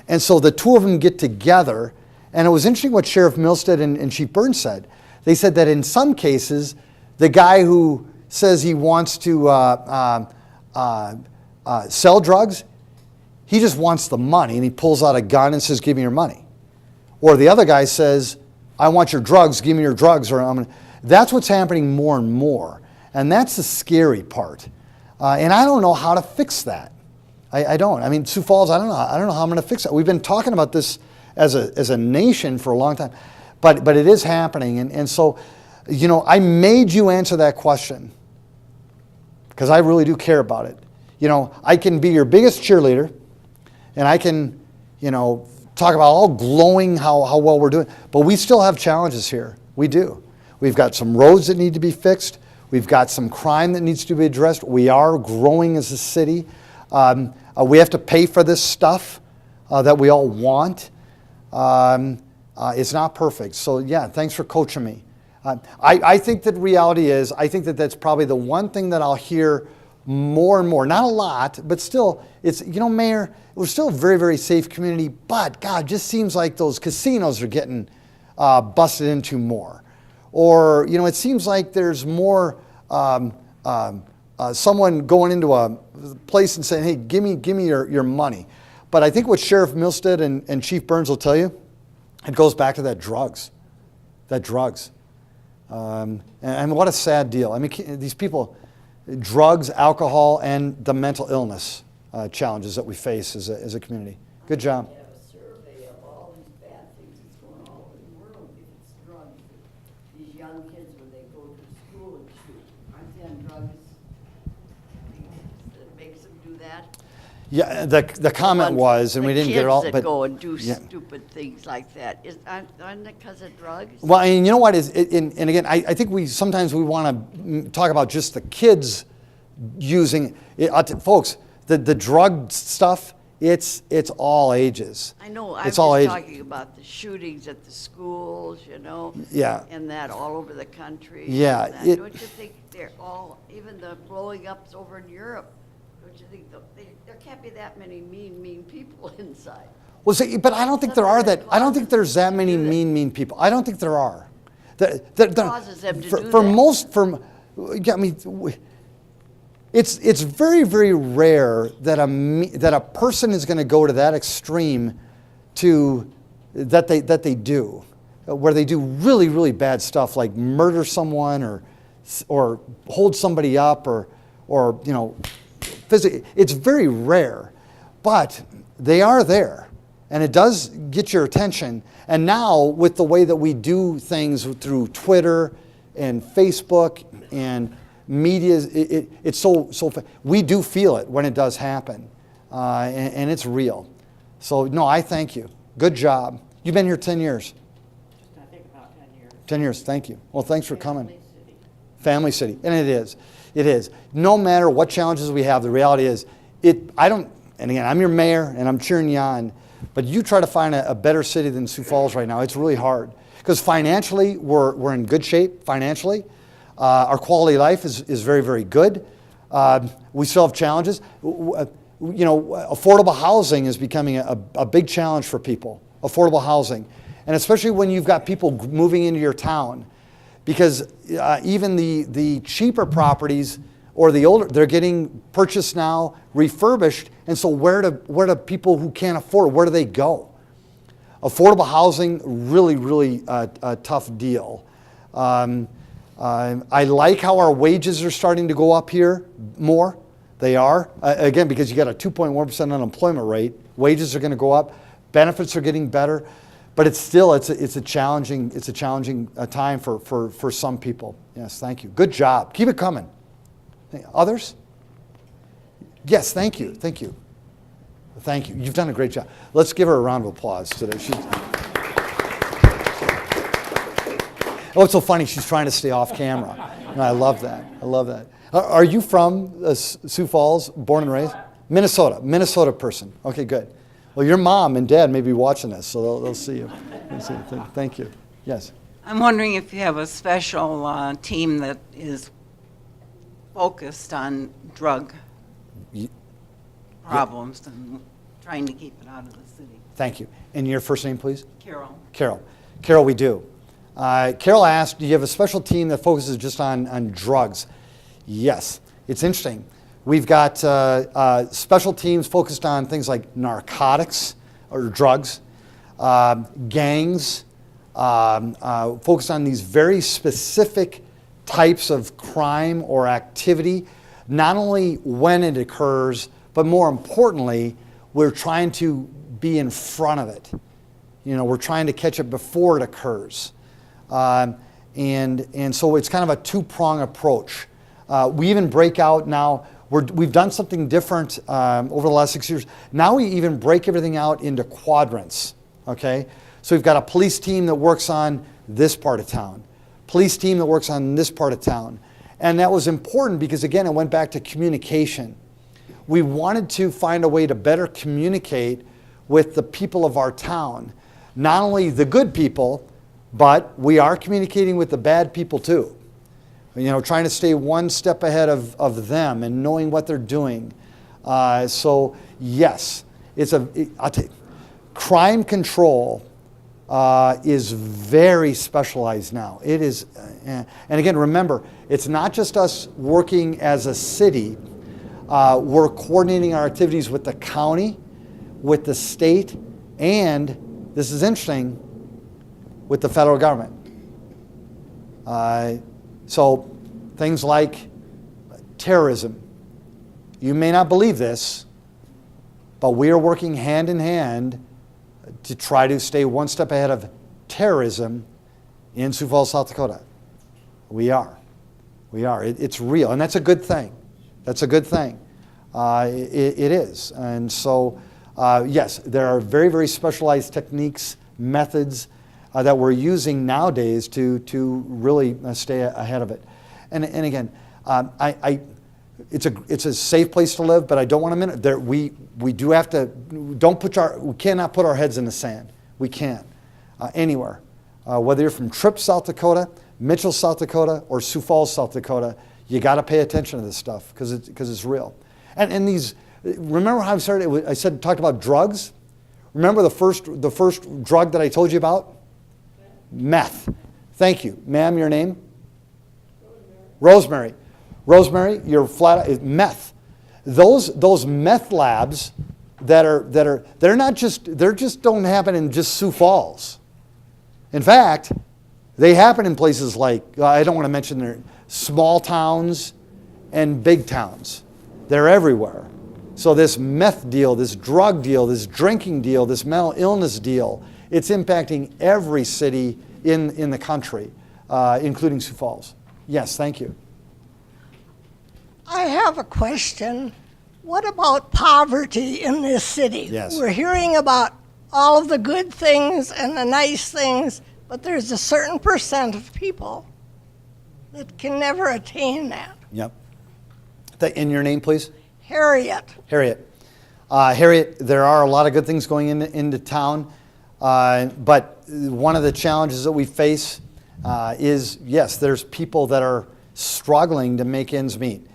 and so the two of them get together. And it was interesting what Sheriff Milstead and Chief Burns said. They said that in some cases, the guy who says he wants to sell drugs, He just wants the money, and he pulls out a gun and says, give me your money. Or the other guy says, I want your drugs, give me your drugs. Or that's what's happening more and more. And that's the scary part. And I don't know how to fix that. I don't. I mean, Sioux Falls, I don't know how I'm going to fix it. We've been talking about this as a nation for a long time. But it is happening. And so, you know, I made you answer that question because I really do care about it. You know, I can be your biggest cheerleader, and I can, you know, talk about all glowing how well we're doing. But we still have challenges here. We do. We've got some roads that need to be fixed. We've got some crime that needs to be addressed. We are growing as a city. We have to pay for this stuff that we all want. It's not perfect. So yeah, thanks for coaching me. I think that reality is, I think that that's probably the one thing that I'll hear more and more. Not a lot, but still, it's, you know, Mayor, we're still a very, very safe community, but God, just seems like those casinos are getting busted into more. Or, you know, it seems like there's more someone going into a place and saying, hey, give me your money. But I think what Sheriff Milstead and Chief Burns will tell you, it goes back to that drugs. And what a sad deal. I mean, these people, drugs, alcohol, and the mental illness challenges that we face as a community. Good job. Have a survey of all these bad things that's going all over the world. If it's drugs, these young kids when they go to school and shoot, aren't they on drugs? That makes them do that. Yeah, the comment was, and we didn't get it all, The kids but that go and do yeah. stupid things like that, aren't it because of drugs? Well, and you know what is, and again, I think sometimes we want to talk about just the kids using it. Folks, the drug stuff, it's all ages. I know, I'm It's just all ages. talking about the shootings at the schools, you know? Yeah. And that all over the country. Yeah, and that. it- Don't you think they're all, even the blowing ups over in Europe, don't you think there can't be that many mean people inside? Well, see, but I don't think there are that. I don't think there's that many mean people. I don't think there are. Causes them to do for that. most, yeah, I mean, it's very, very rare that a person is going to go to that extreme that they do, where they do really, really bad stuff like murder someone or hold somebody up or you know, physically. It's very rare, but they are there. And it does get your attention. And now with the way that we do things through Twitter and Facebook and media, it's so we do feel it when it does happen. And it's real. So no, I thank you. Good job. You've been here 10 years. I think about 10 years. 10 years, thank you. Well, thanks for coming. Family city. And it is. It is. No matter what challenges we have, the reality is, and again, I'm your mayor and I'm cheering you on, but you try to find a better city than Sioux Falls right now. It's really hard. Because financially, we're in good shape financially. Our quality of life is very, very good. We still have challenges. You know, affordable housing is becoming a big challenge for people. Affordable housing. And especially when you've got people moving into your town. Because even the cheaper properties or the older, they're getting purchased now, refurbished, and so where do people who can't afford, where do they go? Affordable housing, really, really a tough deal. I like how our wages are starting to go up here more. They are, again, because you got a 2.1% unemployment rate. Wages are going to go up, benefits are getting better. But it's still, it's a challenging time for some people. Yes, thank you. Good job. Keep it coming. Others? Yes, thank you. Thank you. Thank you. You've done a great job. Let's give her a round of applause today. Oh, it's so funny. She's trying to stay off camera. And I love that. I love that. Are you from Sioux Falls, born and raised? Minnesota person. Okay, good. Well, your mom and dad may be watching this, so they'll see you. Thank you. Yes. I'm wondering if you have a special team that is focused on drug problems and trying to keep it out of the city. Thank you. And your first name, please? Carol. Carol, we do. Carol asked, do you have a special team that focuses just on drugs? Yes. It's interesting We've got special teams focused on things like narcotics or drugs, gangs, focused on these very specific types of crime or activity, not only when it occurs, but more importantly, we're trying to be in front of it. You know, we're trying to catch it before it occurs. And so it's kind of a two-prong approach. We even break out now, we've done something different over the last 6 years. Now we even break everything out into quadrants, okay? So we've got a police team that works on this part of town, police team that works on this part of town. And that was important because, again, it went back to communication. We wanted to find a way to better communicate with the people of our town. Not only the good people, but we are communicating with the bad people too. You know, trying to stay one step ahead of them and knowing what they're doing. So yes, I'll tell you, crime control is very specialized now. It is, and again, remember, it's not just us working as a city. We're coordinating our activities with the county, with the state, and this is interesting, with the federal government. So things like terrorism. You may not believe this, but we are working hand in hand to try to stay one step ahead of terrorism in Sioux Falls, South Dakota. We are. We are. It's real, and that's a good thing. That's a good thing. It is. And so, yes, there are very, very specialized techniques, methods that we're using nowadays to really stay ahead of it. And again, it's a safe place to live, but I don't want to minute. We do have to. We cannot put our heads in the sand. We can't anywhere. Whether you're from Tripp, South Dakota, Mitchell, South Dakota, or Sioux Falls, South Dakota, you got to pay attention to this stuff because it's real. And these. Remember how I started? I talked about drugs. Remember the first drug that I told you about? Meth. Thank you, ma'am. Your name? Rosemary. Rosemary, you're flat. Meth. Those meth labs they're not just don't happen in just Sioux Falls. In fact, they happen in places like I don't want to mention their small towns and big towns. They're everywhere. So this meth deal, this drug deal, this drinking deal, this mental illness deal, it's impacting every city in the country, including Sioux Falls. Yes, thank you. I have a question. What about poverty in this city? Yes. We're hearing about all of the good things and the nice things, but there's a certain percent of people that can never attain that. Yep. And your name, please? Harriet. Harriet. Harriet, there are a lot of good things going into town, but one of the challenges that we face is, yes, there's people that are struggling to make ends meet,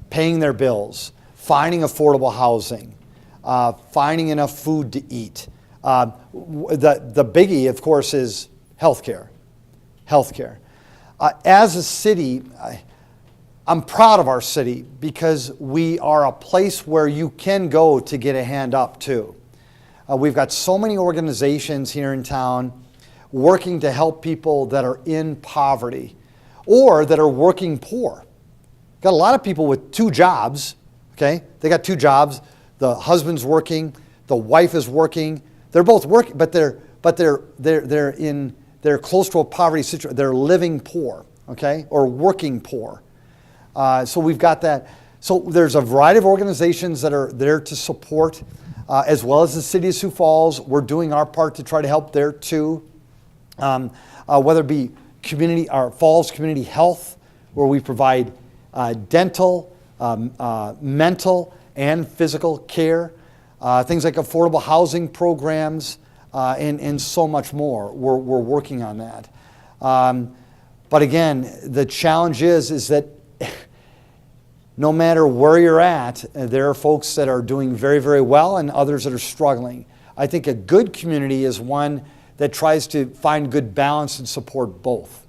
paying their bills, finding affordable housing, finding enough food to eat. The biggie, of course, is healthcare. Healthcare. As a city, I'm proud of our city because we are a place where you can go to get a hand up too. We've got so many organizations here in town working to help people that are in poverty or that are working poor. Got a lot of people with 2 jobs, okay? They got 2 jobs. The husband's working, the wife is working. They're both working, but they're close to a poverty situation. They're living poor, okay? Or working poor. So we've got that. So there's a variety of organizations that are there to support, as well as the City of Sioux Falls. We're doing our part to try to help there too. Whether it be Falls Community Health, where we provide dental, mental, and physical care, things like affordable housing programs, and so much more. We're working on that. But again, the challenge is that no matter where you're at, there are folks that are doing very, very well and others that are struggling. I think a good community is one that tries to find good balance and support both.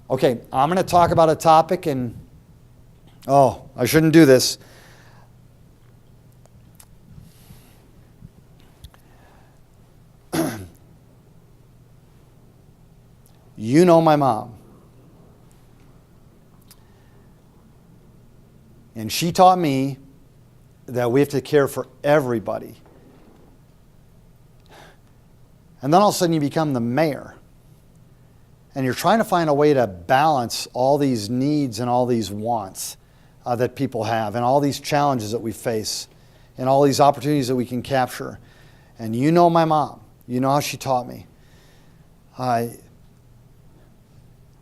Okay, I'm going to talk about a topic, and I shouldn't do this. You know my mom. And she taught me that we have to care for everybody. And then all of a sudden you become the mayor. And you're trying to find a way to balance all these needs and all these wants that people have, and all these challenges that we face, and all these opportunities that we can capture. And you know my mom. You know how she taught me.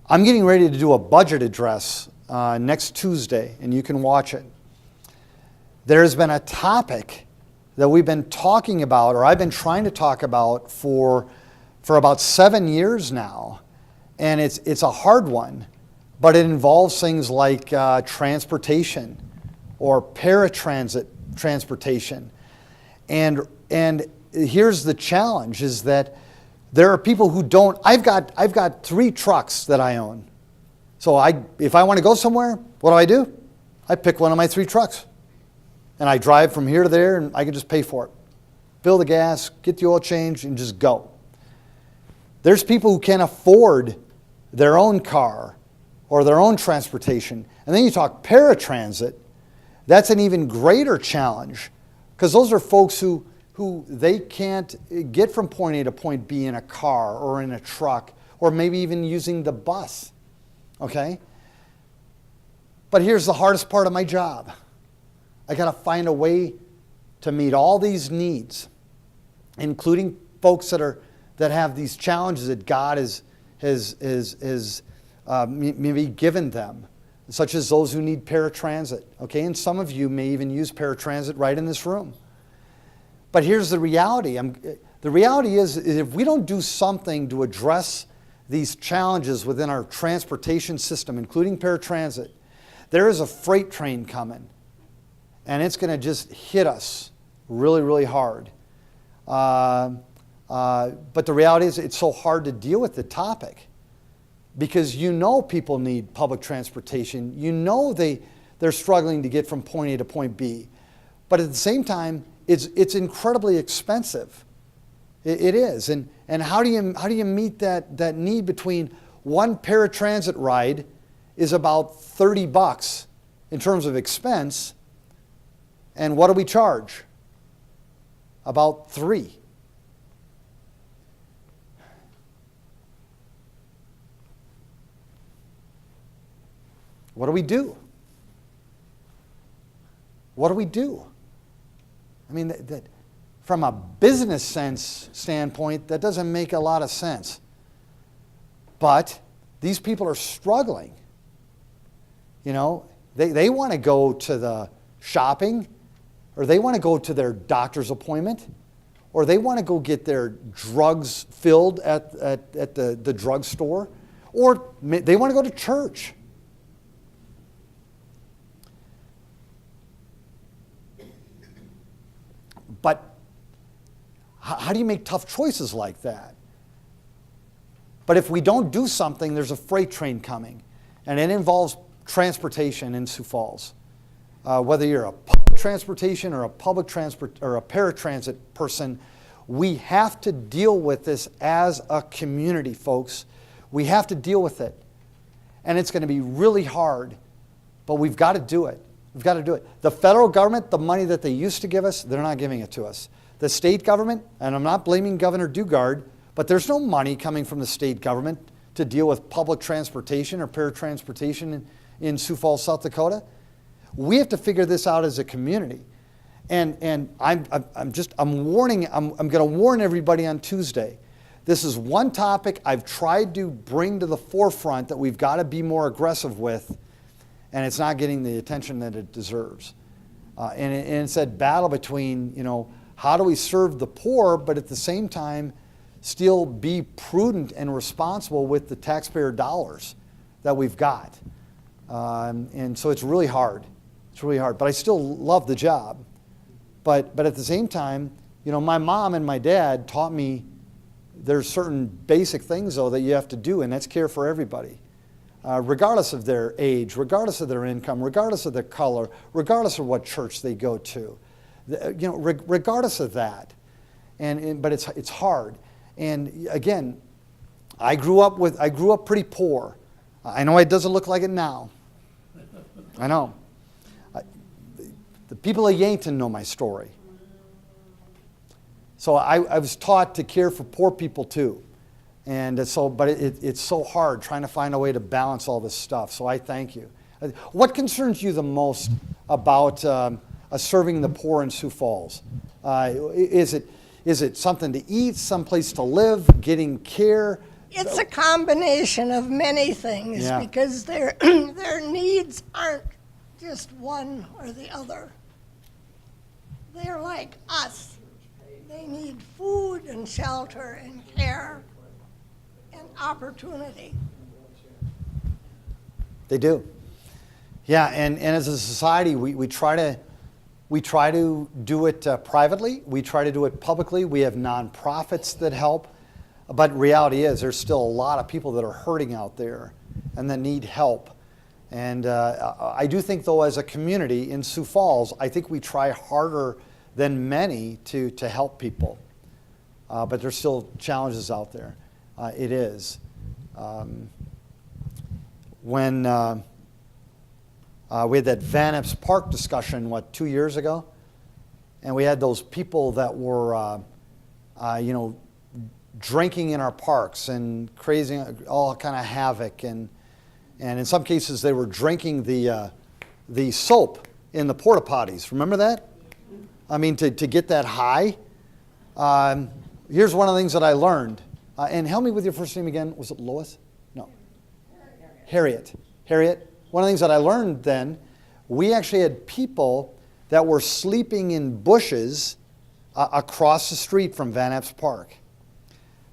I'm getting ready to do a budget address next Tuesday, and you can watch it. There's been a topic that we've been talking about, or I've been trying to talk about for about 7 years now, and it's a hard one, but it involves things like transportation or paratransit transportation. And here's the challenge: is that there are people who don't. I've got 3 trucks that I own. So if I want to go somewhere, what do? I pick one of my 3 trucks. And I drive from here to there, and I can just pay for it. Fill the gas, get the oil change, and just go. There's people who can't afford their own car or their own transportation. And then you talk paratransit. That's an even greater challenge, because those are folks who they can't get from point A to point B in a car or in a truck, or maybe even using the bus. Okay? But here's the hardest part of my job. I got to find a way to meet all these needs, including folks that have these challenges that God has maybe given them, such as those who need paratransit. Okay? And some of you may even use paratransit right in this room. But here's the reality. The reality is if we don't do something to address these challenges within our transportation system, including paratransit, there is a freight train coming, and it's going to just hit us really, really hard. But the reality is it's so hard to deal with the topic, because you know people need public transportation. You know they're struggling to get from point A to point B. But at the same time, it's incredibly expensive. It is. And how do you meet that need between one paratransit ride is about $30 in terms of expense, and what do we charge? About $3. What do we do? What do we do? I mean, from a business sense standpoint, that doesn't make a lot of sense. But these people are struggling. You know, they want to go to the shopping, or they want to go to their doctor's appointment, or they want to go get their drugs filled at the drugstore, or they want to go to church. But how do you make tough choices like that? But if we don't do something, there's a freight train coming, and it involves transportation in Sioux Falls. Whether you're a public transportation or a paratransit person, we have to deal with this as a community, folks. We have to deal with it. And it's going to be really hard, but we've got to do it. We've got to do it. The federal government, the money that they used to give us, they're not giving it to us. The state government, and I'm not blaming Governor Dugard, but there's no money coming from the state government to deal with public transportation or paratransportation in Sioux Falls, South Dakota. We have to figure this out as a community. And I'm going to warn everybody on Tuesday. This is one topic I've tried to bring to the forefront that we've got to be more aggressive with, and it's not getting the attention that it deserves. And it's that battle between, how do we serve the poor, but at the same time still be prudent and responsible with the taxpayer dollars that we've got. And so it's really hard. It's really hard. But I still love the job. But at the same time, my mom and my dad taught me there's certain basic things, though, that you have to do, and that's care for everybody. regardless of their age, regardless of their income, regardless of their color, regardless of what church they go to, regardless of that. But it's hard. And again, I grew up pretty poor. I know it doesn't look like it now. I know. The people of Yankton know my story. So I was taught to care for poor people too. And so, but it's so hard trying to find a way to balance all this stuff. So I thank you. What concerns you the most about serving the poor in Sioux Falls? Is it something to eat, someplace to live, getting care? It's a combination of many things because their needs aren't just one or the other. They're like us. They need food and shelter and care and opportunity. They do. Yeah, and as a society, we try to do it privately. We try to do it publicly. We have nonprofits that help. But reality is there's still a lot of people that are hurting out there and that need help. And I do think, though, as a community in Sioux Falls, I think we try harder than many to help people. But there's still challenges out there. It is. When we had that Van Epps Park discussion, 2 years ago? And we had those people that were, drinking in our parks and creating all kind of havoc. And in some cases, they were drinking the soap in the porta potties. Remember that? I mean, to get that high. Here's one of the things that I learned. And help me with your first name again. Was it Lois? No. Harriet. Harriet. One of the things that I learned then, we actually had people that were sleeping in bushes across the street from Van Epps Park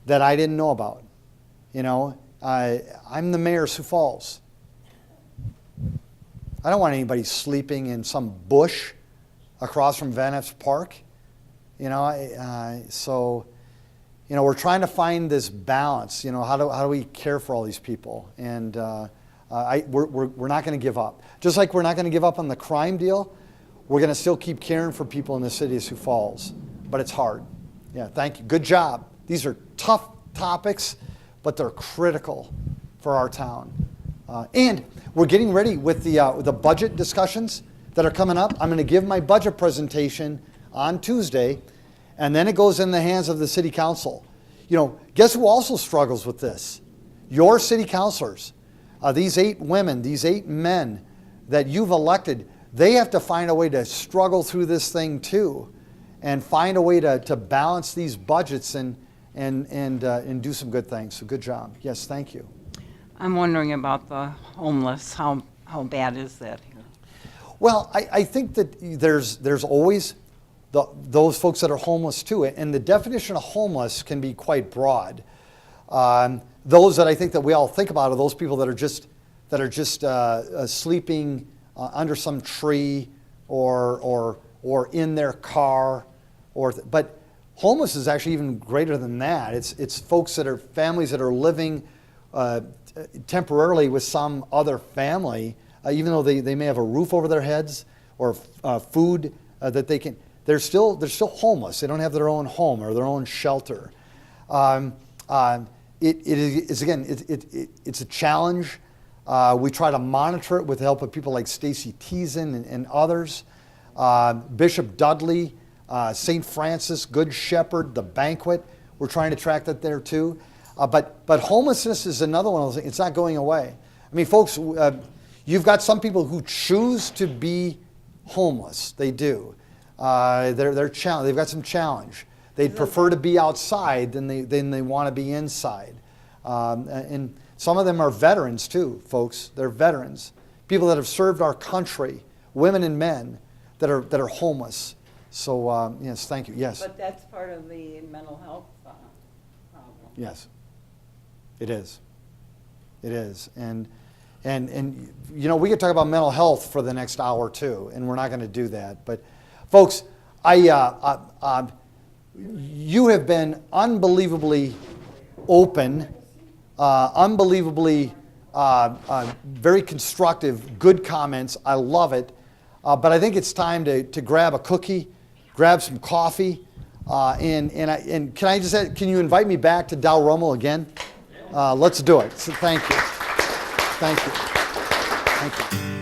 that I didn't know about. I'm the mayor of Sioux Falls. I don't want anybody sleeping in some bush across from Van Epps Park. So we're trying to find this balance. How do we care for all these people? And we're not going to give up. Just like we're not going to give up on the crime deal, we're going to still keep caring for people in the city of Sioux Falls. But it's hard. Yeah, thank you. Good job. These are tough topics, but they're critical for our town. And we're getting ready with the budget discussions that are coming up. I'm going to give my budget presentation on Tuesday, and then it goes in the hands of the city council. Guess who also struggles with this? Your city councilors. These 8 women, these 8 men that you've elected, they have to find a way to struggle through this thing too, and find a way to balance these budgets and do some good things. So good job. Yes, thank you. I'm wondering about the homeless. How bad is that here? Well, I think that there's always those folks that are homeless too, and the definition of homeless can be quite broad. Those that I think that we all think about are those people that are just sleeping under some tree or in their car, but homeless is actually even greater than that. It's folks that are families that are living temporarily with some other family, even though they may have a roof over their heads or food that they can. They're still homeless. They don't have their own home or their own shelter. It's a challenge. We try to monitor it with the help of people like Stacy Teason and others. Bishop Dudley, St. Francis, Good Shepherd, the Banquet. We're trying to track that there too. But homelessness is another one of those things. It's not going away. I mean, folks, you've got some people who choose to be homeless. They do. They've got some challenge. They'd prefer to be outside than they want to be inside. And some of them are veterans too, folks. They're veterans. People that have served our country, women and men that are homeless. So yes, thank you. Yes. But that's part of the mental health problem. Yes, it is. It is. And we could talk about mental health for the next hour too, and we're not going to do that. But folks, you have been unbelievably open, unbelievably very constructive, good comments. I love it. But I think it's time to grab a cookie, grab some coffee, and can I just add, can you invite me back to Dow Rummel again? Let's do it. So thank you. Thank you. Thank you.